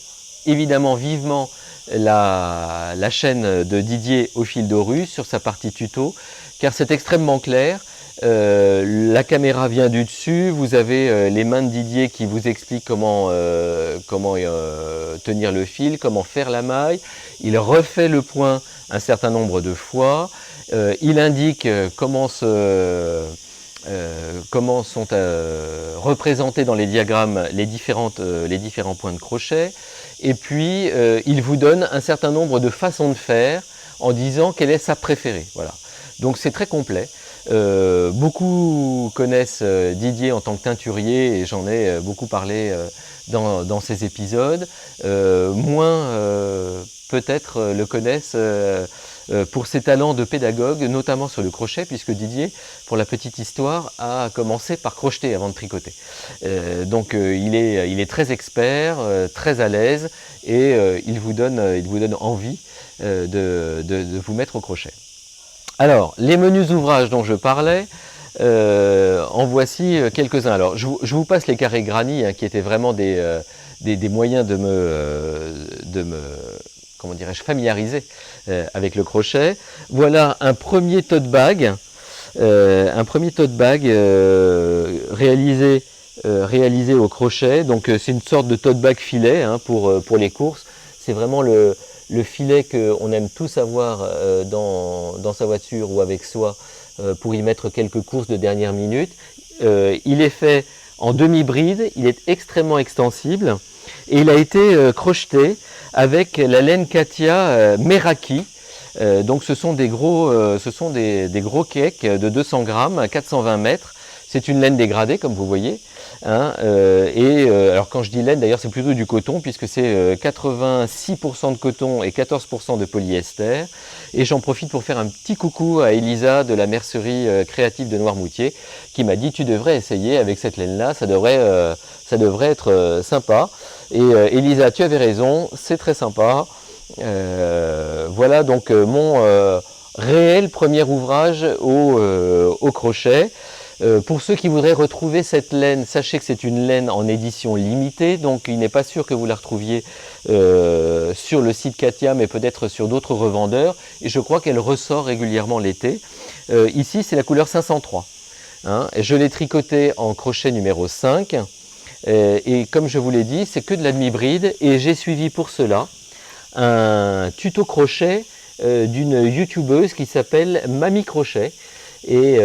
évidemment vivement la chaîne de Didier au fil d'Horus sur sa partie tuto, car c'est extrêmement clair. La caméra vient du dessus, vous avez les mains de Didier qui vous expliquent comment tenir le fil, comment faire la maille. Il refait le point un certain nombre de fois. Il indique comment sont représentés dans les diagrammes les différents points de crochet. Et puis, il vous donne un certain nombre de façons de faire en disant quelle est sa préférée. Voilà. Donc c'est très complet. Beaucoup connaissent Didier en tant que teinturier et j'en ai beaucoup parlé dans ces épisodes. Moins peut-être le connaissent pour ses talents de pédagogue, notamment sur le crochet, puisque Didier, pour la petite histoire, a commencé par crocheter avant de tricoter. Donc il est très expert, très à l'aise et il vous donne envie de vous mettre au crochet. Alors, les menus ouvrages dont je parlais, en voici quelques-uns. Alors, je vous passe les carrés granits, hein, qui étaient vraiment des moyens de me comment dirais-je, familiariser avec le crochet. Voilà un premier tote bag, réalisé au crochet. Donc, c'est une sorte de tote bag filet, hein, pour les courses. C'est vraiment le filet qu'on aime tous avoir dans sa voiture ou avec soi pour y mettre quelques courses de dernière minute. Il est fait en demi-bride, il est extrêmement extensible et il a été crocheté avec la laine Katia Meraki. Donc ce sont des gros cakes de 200 grammes à 420 mètres. C'est une laine dégradée comme vous voyez. Hein, alors quand je dis laine, d'ailleurs c'est plutôt du coton puisque c'est 86% de coton et 14% de polyester. Et j'en profite pour faire un petit coucou à Elisa de la mercerie créative de Noirmoutier qui m'a dit tu devrais essayer avec cette laine là, ça devrait être sympa. Et Elisa, tu avais raison, c'est très sympa. Voilà donc mon réel premier ouvrage au crochet. Pour ceux qui voudraient retrouver cette laine, sachez que c'est une laine en édition limitée, donc il n'est pas sûr que vous la retrouviez sur le site Katia, mais peut-être sur d'autres revendeurs, et je crois qu'elle ressort régulièrement l'été. Ici, c'est la couleur 503. Hein, je l'ai tricoté en crochet numéro 5, et comme je vous l'ai dit, c'est que de la demi-bride, et j'ai suivi pour cela un tuto crochet d'une youtubeuse qui s'appelle Mamie Crochet. Et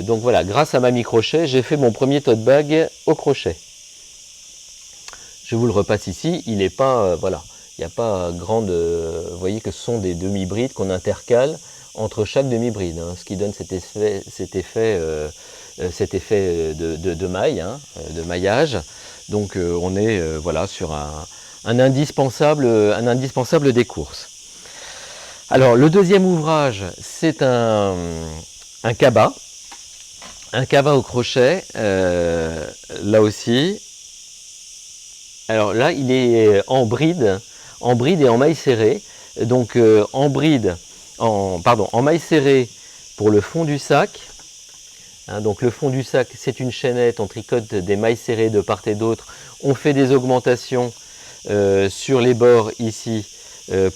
donc voilà, grâce à Mamie Crochet, j'ai fait mon premier tote bag au crochet. Je vous le repasse ici, il n'est pas, voilà, il n'y a pas grande, vous voyez que ce sont des demi-brides qu'on intercale entre chaque demi-bride, hein, ce qui donne cet effet de maille, hein, de maillage. Donc on est voilà, sur un indispensable des courses. Alors le deuxième ouvrage, c'est un cabas au crochet, là aussi. Alors là, il est en bride et en maille serrée. Donc en maille serrée pour le fond du sac. Hein, donc le fond du sac, c'est une chaînette, on tricote des mailles serrées de part et d'autre. On fait des augmentations sur les bords ici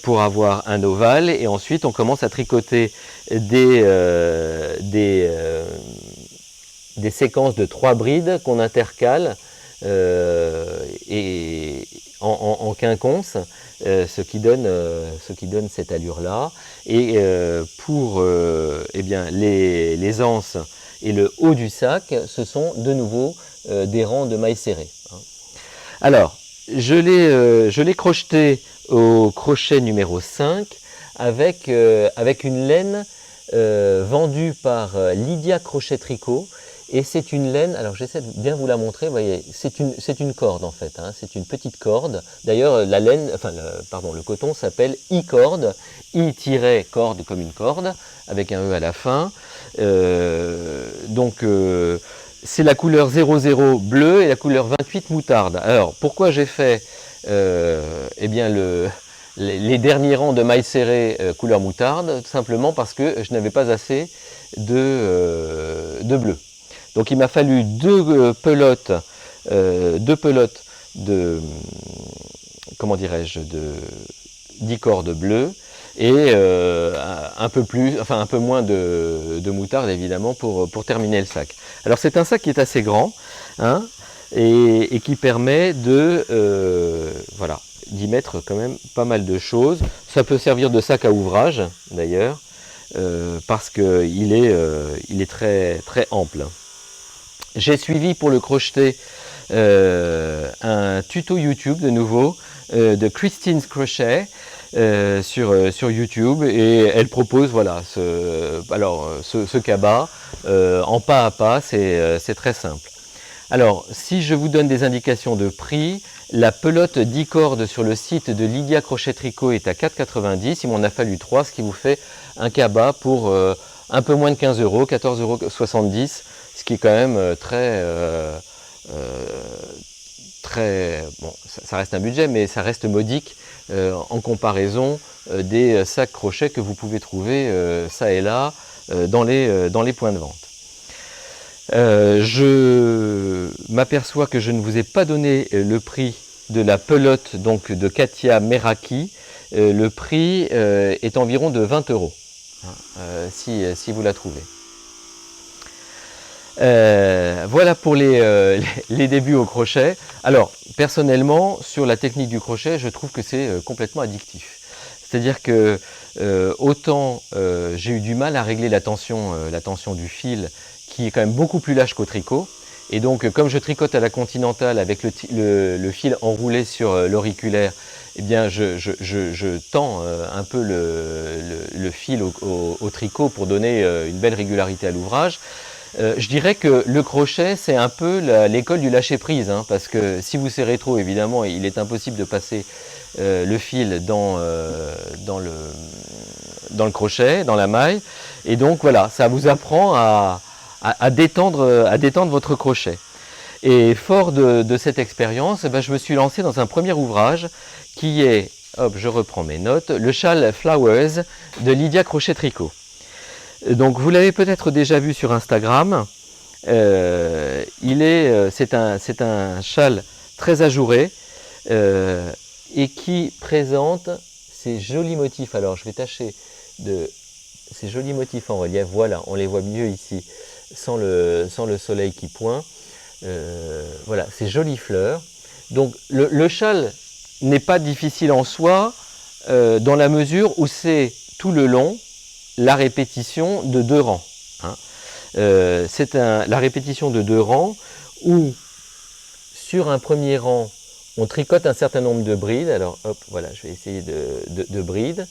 pour avoir un ovale et ensuite on commence à tricoter des séquences de 3 brides qu'on intercale et en quinconce, ce qui donne cette allure là. Et pour eh bien, les anses et le haut du sac, ce sont de nouveau des rangs de mailles serrées. Alors je l'ai crocheté au crochet numéro 5 avec une laine vendue par Lydia Crochet Tricot, et c'est une laine, alors j'essaie de bien vous la montrer, vous voyez, c'est une corde en fait, hein, c'est une petite corde. D'ailleurs la laine, le coton s'appelle i-corde, i-corde comme une corde, avec un E à la fin. C'est la couleur 00 bleu et la couleur 28 moutarde. Alors pourquoi j'ai fait eh bien les derniers rangs de mailles serrées couleur moutarde? Tout simplement parce que je n'avais pas assez de bleu. Donc il m'a fallu deux pelotes de comment dirais-je, de 10 cordes bleues et un peu moins de moutarde évidemment pour terminer le sac. Alors c'est un sac qui est assez grand, hein, et qui permet de voilà, d'y mettre quand même pas mal de choses. Ça peut servir de sac à ouvrage d'ailleurs, parce qu'il est très, très ample. J'ai suivi pour le crocheter un tuto YouTube de nouveau de Christine's Crochet sur YouTube, et elle propose voilà, ce cabas en pas à pas, c'est très simple. Alors, si je vous donne des indications de prix, la pelote 10 cordes sur le site de Lydia Crochet Tricot est à 4,90 €. Il m'en a fallu 3, ce qui vous fait un cabas pour un peu moins de 15 €, 14,70 €, ce qui est quand même très bon, ça reste un budget, mais ça reste modique en comparaison des sacs crochets que vous pouvez trouver ça et là dans les points de vente. Je m'aperçois que je ne vous ai pas donné le prix de la pelote donc de Katia Meraki. Le prix est environ de 20 € si vous la trouvez. Voilà pour les débuts au crochet. Alors personnellement, sur la technique du crochet, je trouve que c'est complètement addictif. C'est-à-dire que autant j'ai eu du mal à régler la tension du fil, qui est quand même beaucoup plus lâche qu'au tricot. Et donc, comme je tricote à la continentale avec le fil enroulé sur l'auriculaire, eh bien, je tends un peu le fil au tricot pour donner une belle régularité à l'ouvrage. Je dirais que le crochet, c'est un peu l'école du lâcher-prise, hein, parce que si vous serrez trop, évidemment, il est impossible de passer le fil dans le crochet, dans la maille. Et donc, voilà, ça vous apprend à détendre votre crochet. Et fort de cette expérience, eh ben, je me suis lancé dans un premier ouvrage qui est, hop, je reprends mes notes, le châle Flowers de Lydia Crochet Tricot. Donc vous l'avez peut-être déjà vu sur Instagram, c'est un châle très ajouré et qui présente ces jolis motifs. Alors je vais tâcher de... Ces jolis motifs en relief, voilà, on les voit mieux ici, sans le soleil qui pointe. Voilà, ces jolies fleurs. Donc le châle n'est pas difficile en soi, dans la mesure où c'est tout le long la répétition de 2 rangs. Hein. C'est la répétition de 2 rangs où sur un premier rang, on tricote un certain nombre de brides. Alors hop, voilà, je vais essayer de brides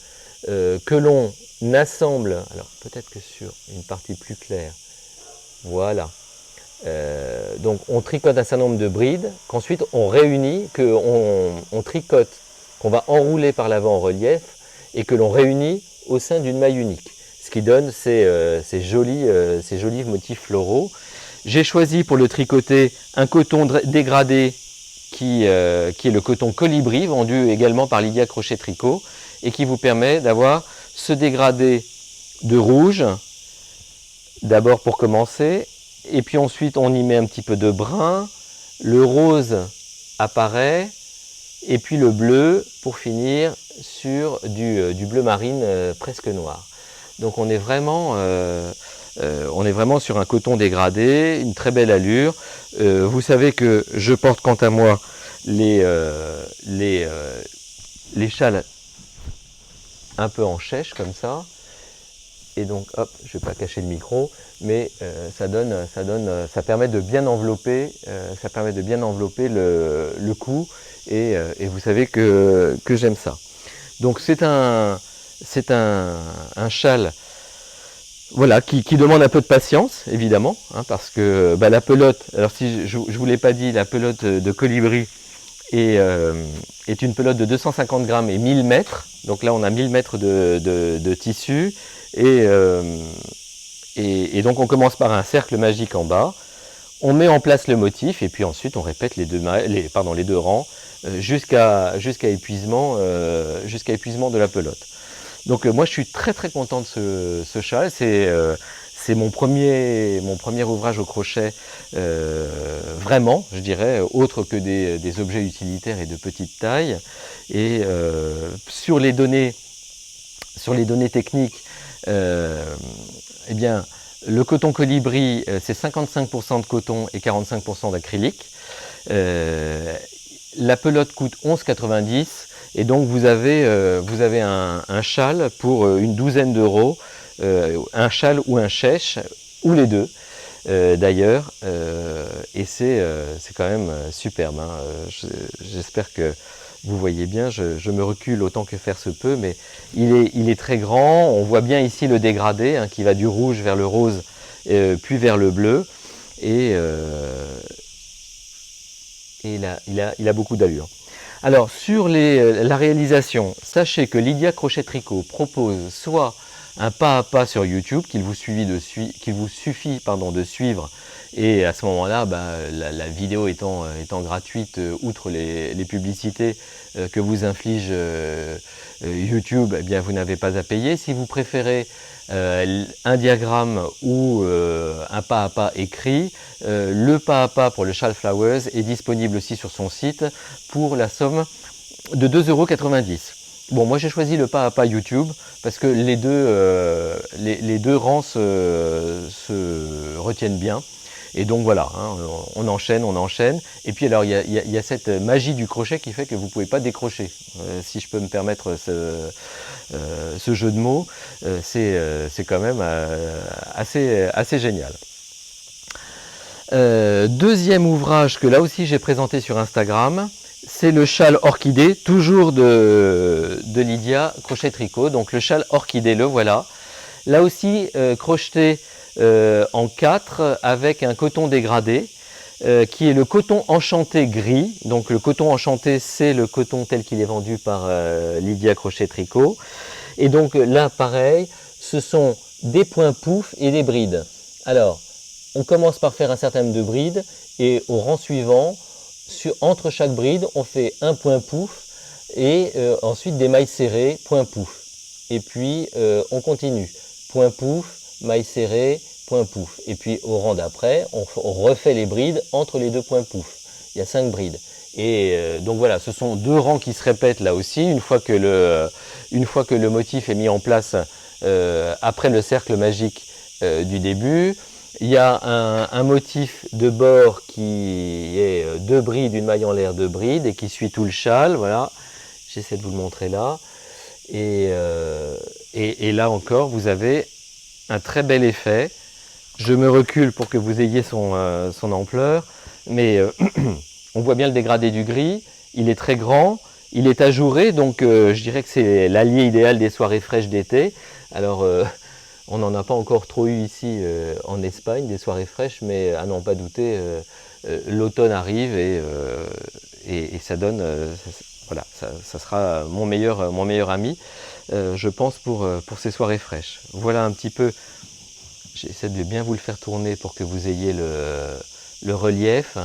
que l'on assemble. Alors peut-être que sur une partie plus claire, voilà. Donc on tricote un certain nombre de brides qu'ensuite on réunit, qu'on tricote, qu'on va enrouler par l'avant en relief et que l'on réunit au sein d'une maille unique, ce qui donne ces jolis motifs floraux. J'ai choisi pour le tricoter un coton dégradé qui est le coton colibri, vendu également par Lydia Crochet Tricot, et qui vous permet d'avoir ce dégradé de rouge, d'abord pour commencer, et puis ensuite on y met un petit peu de brun, le rose apparaît, et puis le bleu pour finir sur du bleu marine presque noir. Donc on est vraiment sur un coton dégradé, une très belle allure. Vous savez que je porte quant à moi les châles un peu en chèche comme ça. Et donc hop, je ne vais pas cacher le micro, mais ça permet de bien envelopper, le cou, et vous savez que j'aime ça. Donc c'est un châle, voilà, qui demande un peu de patience, évidemment, hein, parce que la pelote, alors si je ne vous l'ai pas dit, la pelote de colibri est une pelote de 250 grammes et 1000 mètres. Donc là, on a 1000 mètres de tissu. Et donc on commence par un cercle magique en bas, on met en place le motif et puis ensuite on répète les deux rangs jusqu'à épuisement de la pelote. Donc moi je suis très très content de ce châle, c'est mon premier ouvrage au crochet, vraiment, je dirais, autre que des objets utilitaires et de petite taille. Et sur les données techniques, eh bien, le coton colibri, c'est 55% de coton et 45% d'acrylique. La pelote coûte 11,90 € et donc vous avez un châle pour une douzaine d'euros, un châle ou un chèche, ou les deux d'ailleurs, et c'est quand même superbe, hein. J'espère que vous voyez bien, je me recule autant que faire se peut, mais il est très grand. On voit bien ici le dégradé, hein, qui va du rouge vers le rose, puis vers le bleu, et il a beaucoup d'allure. Alors, sur la réalisation, sachez que Lydia Crochet Tricot propose soit un pas à pas sur YouTube qu'il vous suffit de suivre, et à ce moment-là, la vidéo étant gratuite, outre les publicités que vous inflige YouTube, eh bien vous n'avez pas à payer. Si vous préférez un diagramme ou un pas à pas écrit, le pas à pas pour le châle Flowers est disponible aussi sur son site pour la somme de 2,90 €. Bon, moi j'ai choisi le pas à pas YouTube parce que les deux rangs se retiennent bien. Et donc voilà, hein, on enchaîne. Et puis alors il y a cette magie du crochet qui fait que vous ne pouvez pas décrocher. Si je peux me permettre ce jeu de mots, c'est quand même assez génial. Deuxième ouvrage que là aussi j'ai présenté sur Instagram, c'est le châle orchidée, toujours de Lydia Crochet Tricot. Donc le châle orchidée, le voilà. Là aussi crocheté en 4 avec un coton dégradé qui est le coton enchanté gris. Donc le coton enchanté, c'est le coton tel qu'il est vendu par Lydia Crochet Tricot. Et donc là pareil, ce sont des points pouf et des brides. Alors on commence par faire un certain nombre de brides et au rang suivant, entre chaque bride, on fait un point pouf et ensuite des mailles serrées, point pouf. Et puis on continue, point pouf, mailles serrées, point pouf. Et puis au rang d'après, on refait les brides entre les deux points pouf. Il y a 5 brides. Et donc voilà, ce sont 2 rangs qui se répètent là aussi, une fois que le motif est mis en place après le cercle magique du début. Il y a un motif de bord qui est 2 brides, une maille en l'air, 2 brides, et qui suit tout le châle. Voilà, j'essaie de vous le montrer là. Et là encore, vous avez un très bel effet. Je me recule pour que vous ayez son ampleur, mais on voit bien le dégradé du gris. Il est très grand, il est ajouré, donc je dirais que c'est l'allié idéal des soirées fraîches d'été. Alors, on n'en a pas encore trop eu ici en Espagne, des soirées fraîches, mais à n'en pas douter, l'automne arrive et ça donne, voilà, ça sera mon meilleur ami, je pense, pour ces soirées fraîches. Voilà un petit peu, j'essaie de bien vous le faire tourner pour que vous ayez le relief.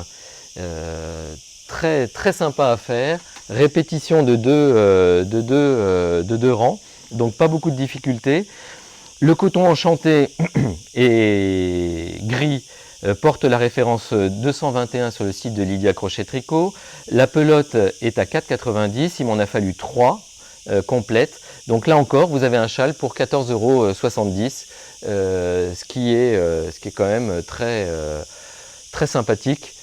Très, très sympa à faire, répétition de deux rangs, donc pas beaucoup de difficultés. Le coton enchanté et gris porte la référence 221 sur le site de Lydia Crochet Tricot. La pelote est à 4,90 €, il m'en a fallu 3 complètes. Donc là encore, vous avez un châle pour 14,70 €, ce qui est quand même très, très sympathique.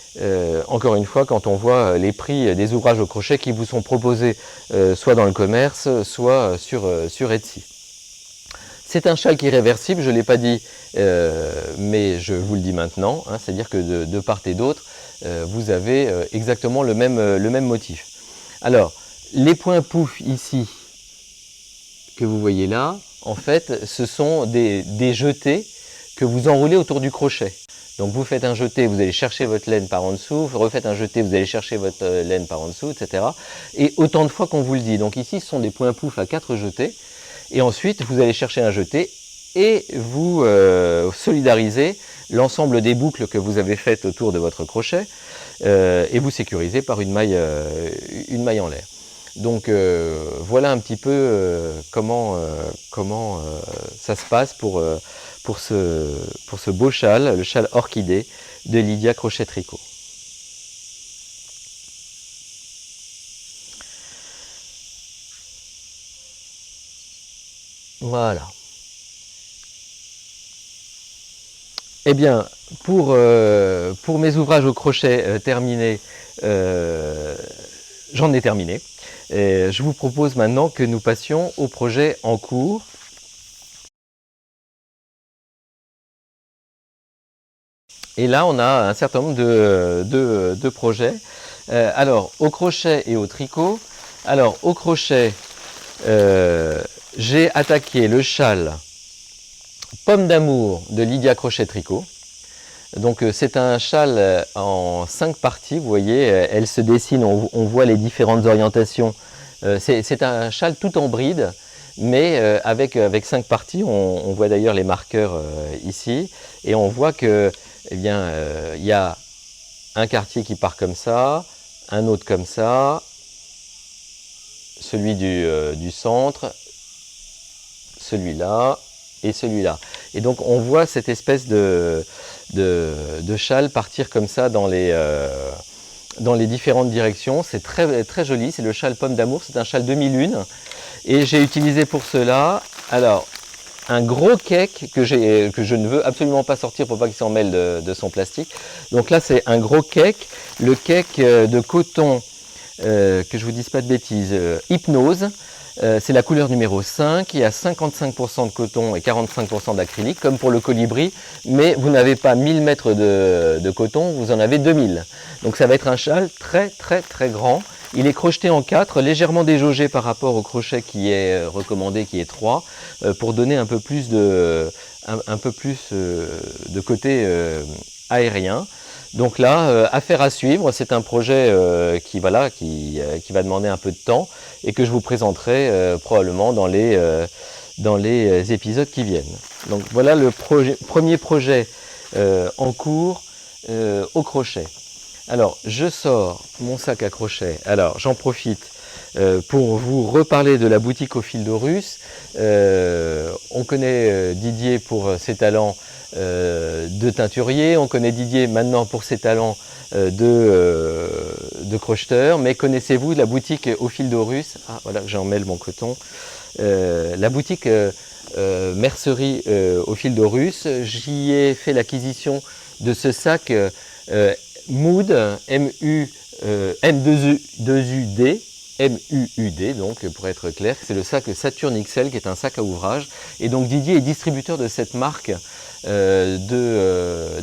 Encore une fois, quand on voit les prix des ouvrages au crochet qui vous sont proposés soit dans le commerce, soit sur Etsy. C'est un châle qui est réversible, je ne l'ai pas dit, mais je vous le dis maintenant, hein, c'est-à-dire que de part et d'autre, vous avez exactement le même motif. Alors, les points pouf ici, que vous voyez là, en fait, ce sont des jetés que vous enroulez autour du crochet. Donc vous faites un jeté, vous allez chercher votre laine par en dessous, vous refaites un jeté, vous allez chercher votre laine par en dessous, etc. Et autant de fois qu'on vous le dit. Donc ici, ce sont des points pouf à 4 jetés. Et ensuite, vous allez chercher un jeté et vous solidarisez l'ensemble des boucles que vous avez faites autour de votre crochet et vous sécurisez par une maille en l'air. Donc voilà un petit peu comment ça se passe pour pour ce beau châle, le châle orchidée de Lydia Crochet Tricot. Voilà. Eh bien, pour mes ouvrages au crochet terminés, j'en ai terminé. Et je vous propose maintenant que nous passions au projet en cours. Et là, on a un certain nombre de projets. Alors, au crochet et au tricot. Alors, au crochet, j'ai attaqué le châle Pomme d'amour de Lydia Crochet Tricot. Donc c'est un châle en 5 parties, vous voyez, elle se dessine, on voit les différentes orientations. C'est un châle tout en bride, mais avec 5 parties, on voit d'ailleurs les marqueurs ici, et on voit que, eh bien, y a un quartier qui part comme ça, un autre comme ça, celui du centre, celui-là et celui-là. Et donc on voit cette espèce de châle partir comme ça dans les différentes directions. C'est très, très joli, c'est le châle Pomme d'amour, c'est un châle demi-lune. Et j'ai utilisé pour cela, alors, un gros cake que je ne veux absolument pas sortir pour pas qu'il s'en mêle de son plastique. Donc là c'est un gros cake, le cake de coton, que je vous dise pas de bêtises, Hypnose. C'est la couleur numéro 5, il y a 55% de coton et 45% d'acrylique, comme pour le colibri, mais vous n'avez pas 1000 mètres de coton, vous en avez 2000. Donc ça va être un châle très très très grand. Il est crocheté en 4, légèrement déjaugé par rapport au crochet qui est recommandé, qui est 3, pour donner un peu plus de côté aérien. Donc là, affaire à suivre, c'est un projet qui va demander un peu de temps et que je vous présenterai probablement dans les épisodes qui viennent. Donc voilà le premier projet en cours au crochet. Alors je sors mon sac à crochet, alors j'en profite pour vous reparler de la boutique au fil d'Horus. On connaît Didier pour ses talents de teinturier, on connaît Didier maintenant pour ses talents de crocheteur, mais connaissez-vous la boutique au fil d'Horus? Ah voilà, j'en mêle mon coton. La boutique mercerie au fil d'Horus, j'y ai fait l'acquisition de ce sac Mood, M2UD, MUUD, donc pour être clair, c'est le sac Saturn XL qui est un sac à ouvrage. Et donc Didier est distributeur de cette marque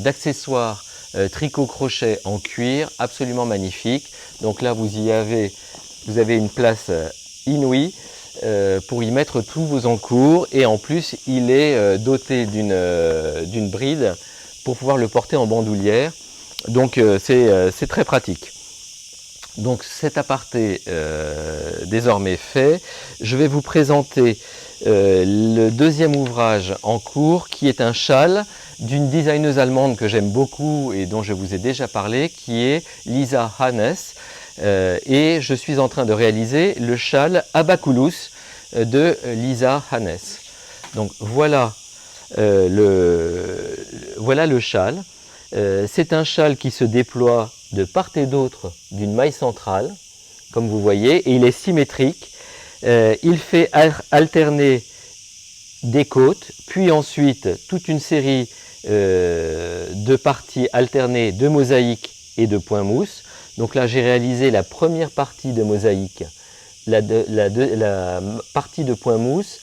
d'accessoires tricot crochet en cuir, absolument magnifique. Donc là vous avez une place inouïe pour y mettre tous vos encours, et en plus il est doté d'une bride pour pouvoir le porter en bandoulière. Donc c'est très pratique. Donc cet aparté désormais fait, je vais vous présenter le deuxième ouvrage en cours, qui est un châle d'une designeuse allemande que j'aime beaucoup et dont je vous ai déjà parlé, qui est Lisa Hannes. Et je suis en train de réaliser le châle Abaculus de Lisa Hannes. Donc voilà le châle. C'est un châle qui se déploie de part et d'autre d'une maille centrale, comme vous voyez, et il est symétrique. Il fait alterner des côtes, puis ensuite toute une série de parties alternées de mosaïque et de point mousse. Donc là, j'ai réalisé la première partie de mosaïque, la partie de point mousse.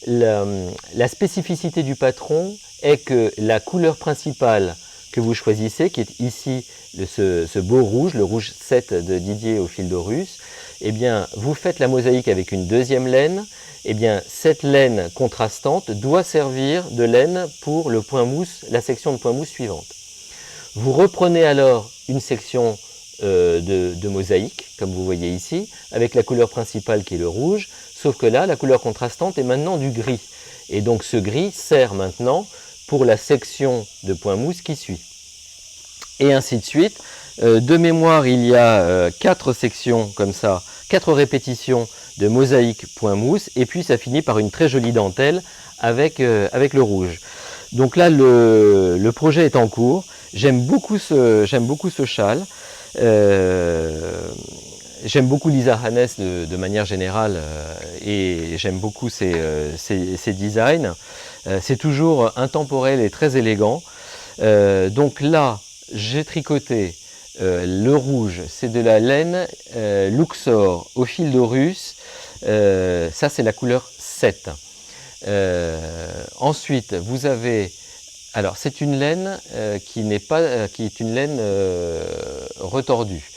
La spécificité du patron est que la couleur principale que vous choisissez, qui est ici ce beau rouge, le rouge 7 de Didier au fil d'Horus, eh bien, vous faites la mosaïque avec une deuxième laine. Eh bien, cette laine contrastante doit servir de laine pour le point mousse, la section de point mousse suivante. Vous reprenez alors une section de mosaïque, comme vous voyez ici, avec la couleur principale qui est le rouge, sauf que là, la couleur contrastante est maintenant du gris. Et donc ce gris sert maintenant pour la section de point mousse qui suit. Et ainsi de suite. De mémoire, il y a 4 sections comme ça, 4 répétitions de mosaïque point mousse, et puis ça finit par une très jolie dentelle avec le rouge. Donc là, le projet est en cours. J'aime beaucoup ce châle. J'aime beaucoup Lisa Hannes de manière générale et j'aime beaucoup ses designs. C'est toujours intemporel et très élégant. Donc là, j'ai tricoté le rouge, c'est de la laine Luxor au fil d'Aurus. Ça, c'est la couleur 7. Ensuite, vous avez... Alors, c'est une laine qui est une laine retordue.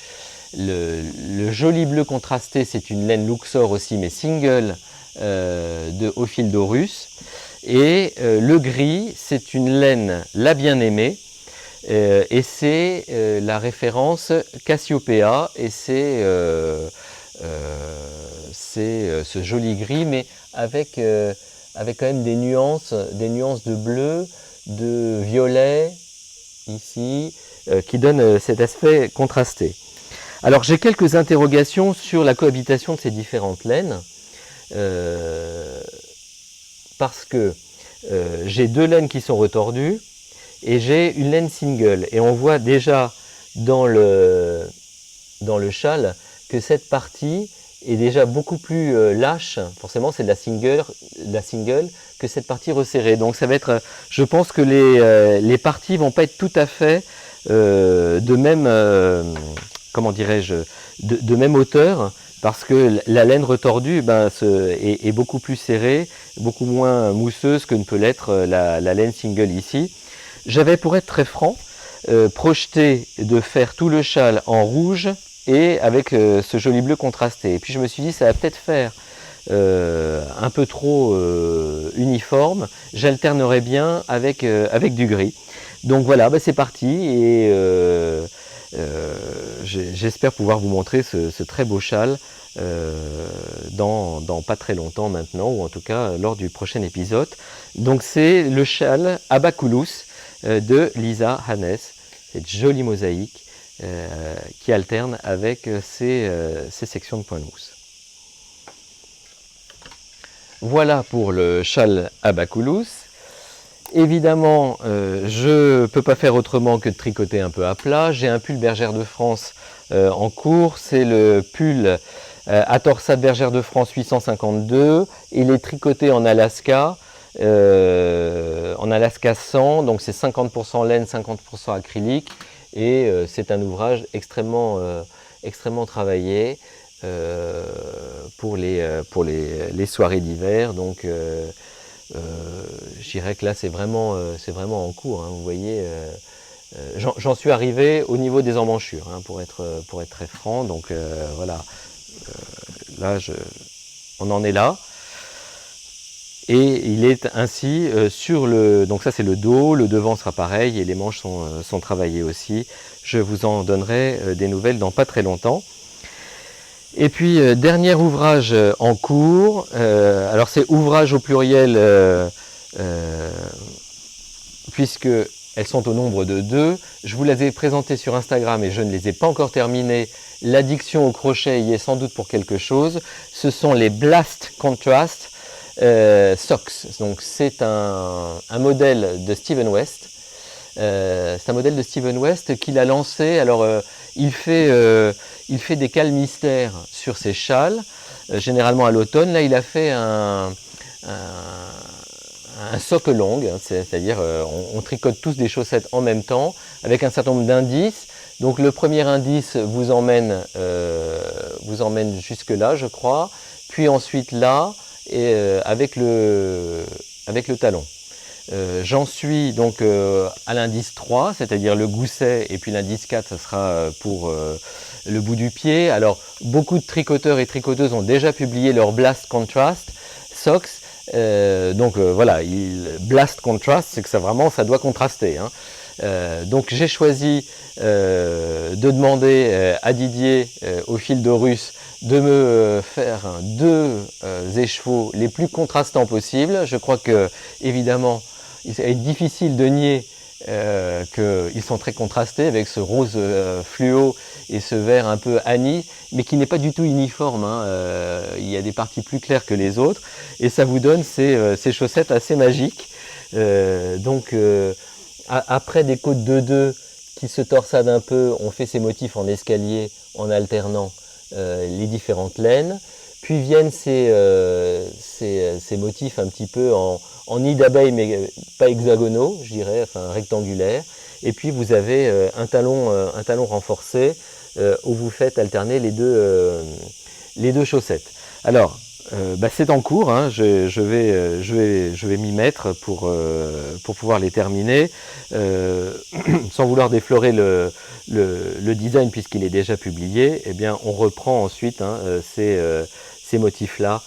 Le joli bleu contrasté, c'est une laine Luxor aussi, mais single au fil d'Aurus. Et le gris, c'est une laine La Bien-Aimée. Et c'est la référence Cassiopeia. Et c'est ce joli gris, mais avec quand même des nuances de bleu, de violet, ici, qui donnent cet aspect contrasté. Alors j'ai quelques interrogations sur la cohabitation de ces différentes laines, parce que j'ai deux laines qui sont retordues, et j'ai une laine single. Et on voit déjà dans le châle que cette partie est déjà beaucoup plus lâche, forcément c'est de la single, que cette partie resserrée. Donc ça va être, je pense que les parties vont pas être tout à fait de même, comment dirais-je, de même hauteur, parce que la laine retordue est beaucoup plus serrée, beaucoup moins mousseuse que ne peut l'être la laine single ici. J'avais, pour être très franc, projeté de faire tout le châle en rouge et avec ce joli bleu contrasté. Et puis je me suis dit, ça va peut-être faire un peu trop uniforme, j'alternerai bien avec du gris. Donc voilà, c'est parti, et j'espère pouvoir vous montrer ce très beau châle dans pas très longtemps maintenant, ou en tout cas lors du prochain épisode. Donc c'est le châle Abaculus de Lisa Hannes, cette jolie mosaïque qui alterne avec ces sections de points de mousse. Voilà pour le châle Abaculus. Évidemment, je ne peux pas faire autrement que de tricoter un peu à plat. J'ai un pull Bergère de France en cours. C'est le pull à torsade Bergère de France 852. Il est tricoté en Alaska 100, donc c'est 50% laine, 50% acrylique. Et c'est un ouvrage extrêmement travaillé pour les soirées d'hiver. Donc je dirais que là c'est vraiment en cours, hein. Vous voyez, j'en suis arrivé au niveau des emmanchures, hein, pour être très franc. Donc voilà, là on en est là. Et il est ainsi sur le... Donc ça c'est le dos, le devant sera pareil et les manches sont travaillées aussi. Je vous en donnerai des nouvelles dans pas très longtemps. Et puis dernier ouvrage en cours, alors c'est ouvrage au pluriel puisque elles sont au nombre de 2. Je vous les ai présentées sur Instagram et je ne les ai pas encore terminées. L'addiction au crochet y est sans doute pour quelque chose. Ce sont les Blast Contrast Socks. Donc c'est un modèle de Steven West. C'est un modèle de Steven West qu'il a lancé. Alors il fait des cales mystères sur ses châles, généralement à l'automne. Là il a fait un socle long, c'est-à-dire on tricote tous des chaussettes en même temps avec un certain nombre d'indices. Donc le premier indice vous emmène jusque là, je crois, puis ensuite là, et avec le talon. J'en suis donc à l'indice 3, c'est-à-dire le gousset, et puis l'indice 4, ça sera pour le bout du pied. Alors beaucoup de tricoteurs et tricoteuses ont déjà publié leur Blast Contrast Socks. Voilà, Blast Contrast, c'est que ça doit contraster, hein. Donc j'ai choisi de demander à Didier au fil d'Aurus de me faire 2 écheveaux les plus contrastants possibles. Je crois que évidemment il est difficile de nier qu'ils sont très contrastés avec ce rose fluo et ce vert un peu anis, mais qui n'est pas du tout uniforme, hein. Il y a des parties plus claires que les autres et ça vous donne ces chaussettes assez magiques Après des côtes de 2 qui se torsadent un peu, on fait ces motifs en escalier en alternant les différentes laines. Puis viennent ces motifs un petit peu en nid d'abeille, mais pas hexagonaux, je dirais, enfin rectangulaires. Et puis vous avez un talon renforcé où vous faites alterner les deux chaussettes. Alors, c'est en cours, hein, je vais m'y mettre pour pouvoir les terminer, sans vouloir déflorer le design puisqu'il est déjà publié. Eh bien, on reprend ensuite ces motifs-là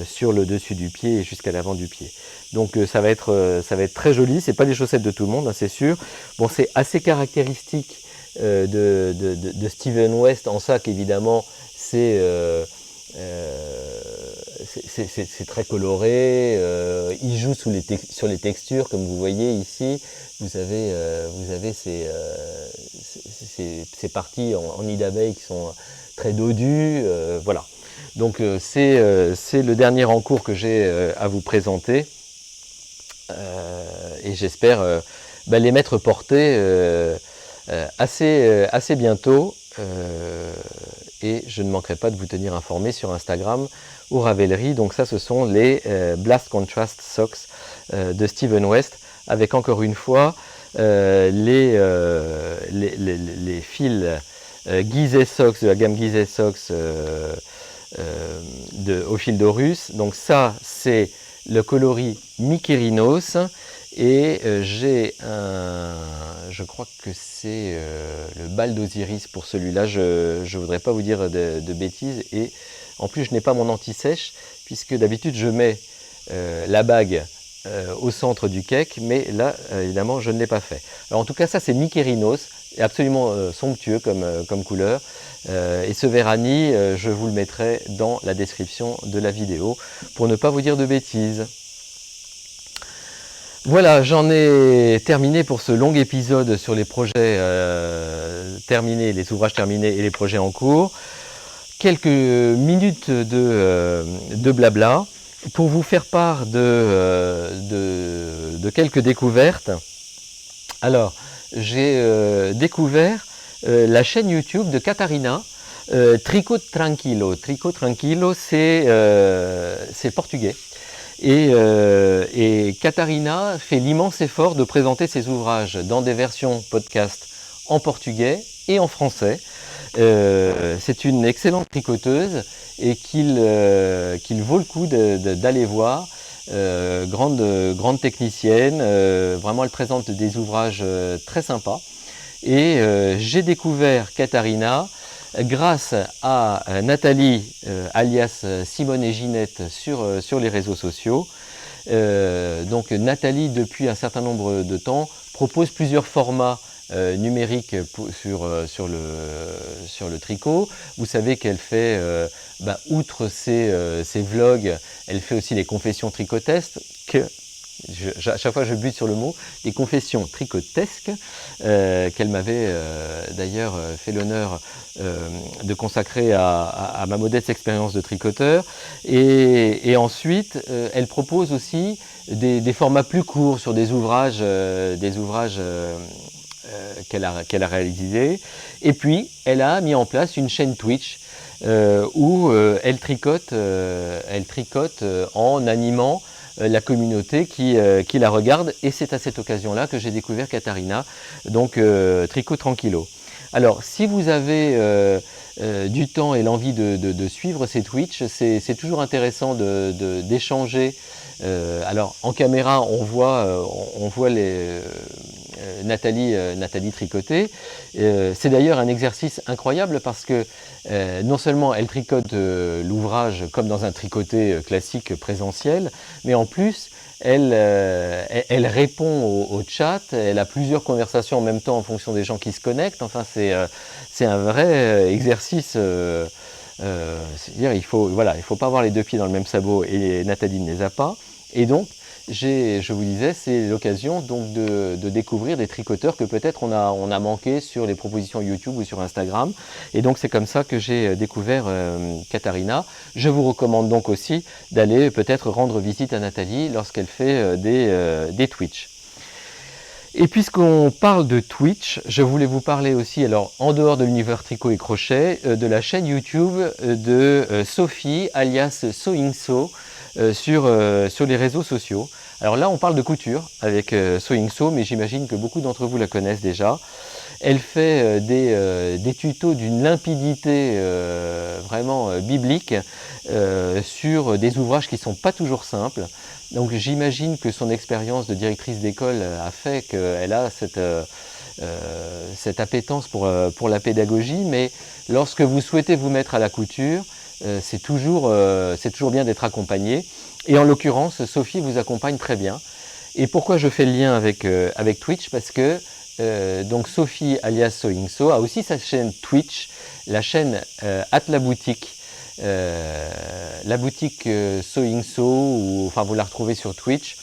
sur le dessus du pied et jusqu'à l'avant du pied. Donc ça va être très joli. C'est pas les chaussettes de tout le monde, hein, c'est sûr. Bon, c'est assez caractéristique de Steven West en ça qu'évidemment c'est très coloré. Il joue sur les textures, comme vous voyez ici. Vous avez ces parties en nid d'abeille qui sont très dodues. Voilà. Donc c'est le dernier en cours que j'ai à vous présenter. Et j'espère les mettre portés assez bientôt. Et je ne manquerai pas de vous tenir informé sur Instagram ou Ravelry. Donc ça, ce sont les Blast Contrast Socks de Steven West, avec encore une fois les fils Gizeh Socks de la gamme Gizeh Socks au fil d'Horus. Donc ça, c'est le coloris Mykérinos. Et j'ai je crois que c'est le bal d'Osiris pour celui-là, je ne voudrais pas vous dire de bêtises. Et en plus, je n'ai pas mon anti-sèche, puisque d'habitude, je mets la bague au centre du cake, mais là, évidemment, je ne l'ai pas fait. Alors en tout cas, ça, c'est Mykérinos, absolument somptueux comme couleur. Et ce Vérani, je vous le mettrai dans la description de la vidéo, pour ne pas vous dire de bêtises. Voilà, j'en ai terminé pour ce long épisode sur les projets terminés, les ouvrages terminés et les projets en cours. Quelques minutes de blabla pour vous faire part de quelques découvertes. Alors, j'ai découvert la chaîne YouTube de Catarina, Tricot Tranquilo. Tricot Tranquilo, c'est portugais. Et Catarina fait l'immense effort de présenter ses ouvrages dans des versions podcast en portugais et en français. C'est une excellente tricoteuse et qu'il vaut le coup d'aller voir. Grande technicienne, vraiment elle présente des ouvrages très sympas. Et j'ai découvert Catarina grâce à Nathalie, alias Simone et Ginette, sur les réseaux sociaux. Donc Nathalie, depuis un certain nombre de temps, propose plusieurs formats numériques sur le tricot. Vous savez qu'elle fait, outre ses vlogs, elle fait aussi les confessions tricotesques, à chaque fois je bute sur le mot, les confessions tricotesques, qu'elle m'avait d'ailleurs fait l'honneur de consacrer à ma modeste expérience de tricoteur. Et ensuite, elle propose aussi des formats plus courts sur des ouvrages qu'elle a réalisés. Et puis, elle a mis en place une chaîne Twitch où elle tricote en animant la communauté qui la regarde, et c'est à cette occasion-là que j'ai découvert Catarina, donc Tricot Tranquilo. Alors, si vous avez du temps et l'envie de suivre ces Twitch, c'est toujours intéressant d'échanger. Alors, en caméra, on voit Nathalie tricoter. C'est d'ailleurs un exercice incroyable parce que non seulement elle tricote l'ouvrage comme dans un tricoté classique présentiel, mais en plus elle répond au chat, elle a plusieurs conversations en même temps en fonction des gens qui se connectent. Enfin, c'est un vrai exercice. C'est-à-dire, il faut pas avoir les deux pieds dans le même sabot, et Nathalie ne les a pas. Et donc, je vous disais, c'est l'occasion donc de découvrir des tricoteurs que peut-être on a manqué sur les propositions YouTube ou sur Instagram. Et donc c'est comme ça que j'ai découvert Katharina. Je vous recommande donc aussi d'aller peut-être rendre visite à Nathalie lorsqu'elle fait des Twitch. Et puisqu'on parle de Twitch, je voulais vous parler aussi, alors en dehors de l'univers tricot et crochet, de la chaîne YouTube de Sophie, alias Sewing-Sew, sur les réseaux sociaux. Alors là, on parle de couture avec Sewing-Sew, mais j'imagine que beaucoup d'entre vous la connaissent déjà. Elle fait des tutos d'une limpidité vraiment biblique sur des ouvrages qui ne sont pas toujours simples. Donc j'imagine que son expérience de directrice d'école a fait qu'elle a cette appétence pour la pédagogie, mais lorsque vous souhaitez vous mettre à la couture, c'est toujours bien d'être accompagné. Et en l'occurrence, Sophie vous accompagne très bien. Et pourquoi je fais le lien avec Twitch? Parce que donc Sophie alias Sewing-Sew a aussi sa chaîne Twitch, la chaîne la boutique Sewing-Sew, ou enfin vous la retrouvez sur Twitch.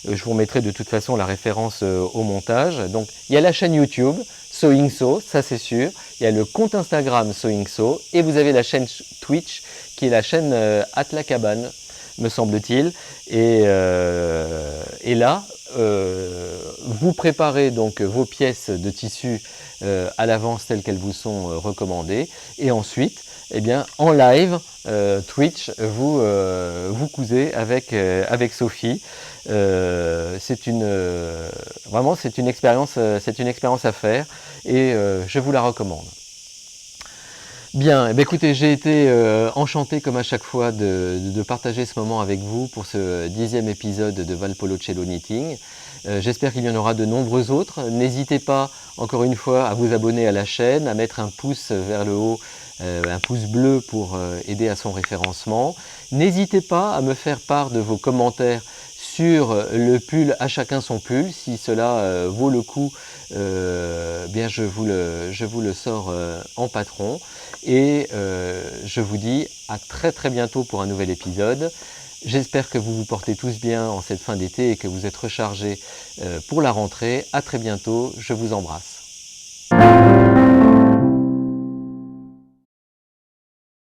Je vous remettrai de toute façon la référence au montage. Donc il y a la chaîne YouTube Sewing-Sew, ça c'est sûr. Il y a le compte Instagram Sewing-Sew et vous avez la chaîne Twitch qui est la chaîne la cabane, me semble-t-il. Et là, vous préparez donc vos pièces de tissu à l'avance telles qu'elles vous sont recommandées, et ensuite, eh bien, en live Twitch, vous cousez avec Sophie. Vraiment, c'est une expérience à faire, et je vous la recommande. Bien, eh bien écoutez, j'ai été enchanté comme à chaque fois de partager ce moment avec vous pour ce 10e épisode de Valpolicella Knitting. J'espère qu'il y en aura de nombreux autres. N'hésitez pas, encore une fois, à vous abonner à la chaîne, à mettre un pouce vers le haut, un pouce bleu pour aider à son référencement. N'hésitez pas à me faire part de vos commentaires sur le pull À chacun son pull. Si cela vaut le coup, bien je vous le sors en patron. Et je vous dis à très très bientôt pour un nouvel épisode. J'espère que vous vous portez tous bien en cette fin d'été et que vous êtes rechargés pour la rentrée. À très bientôt, je vous embrasse.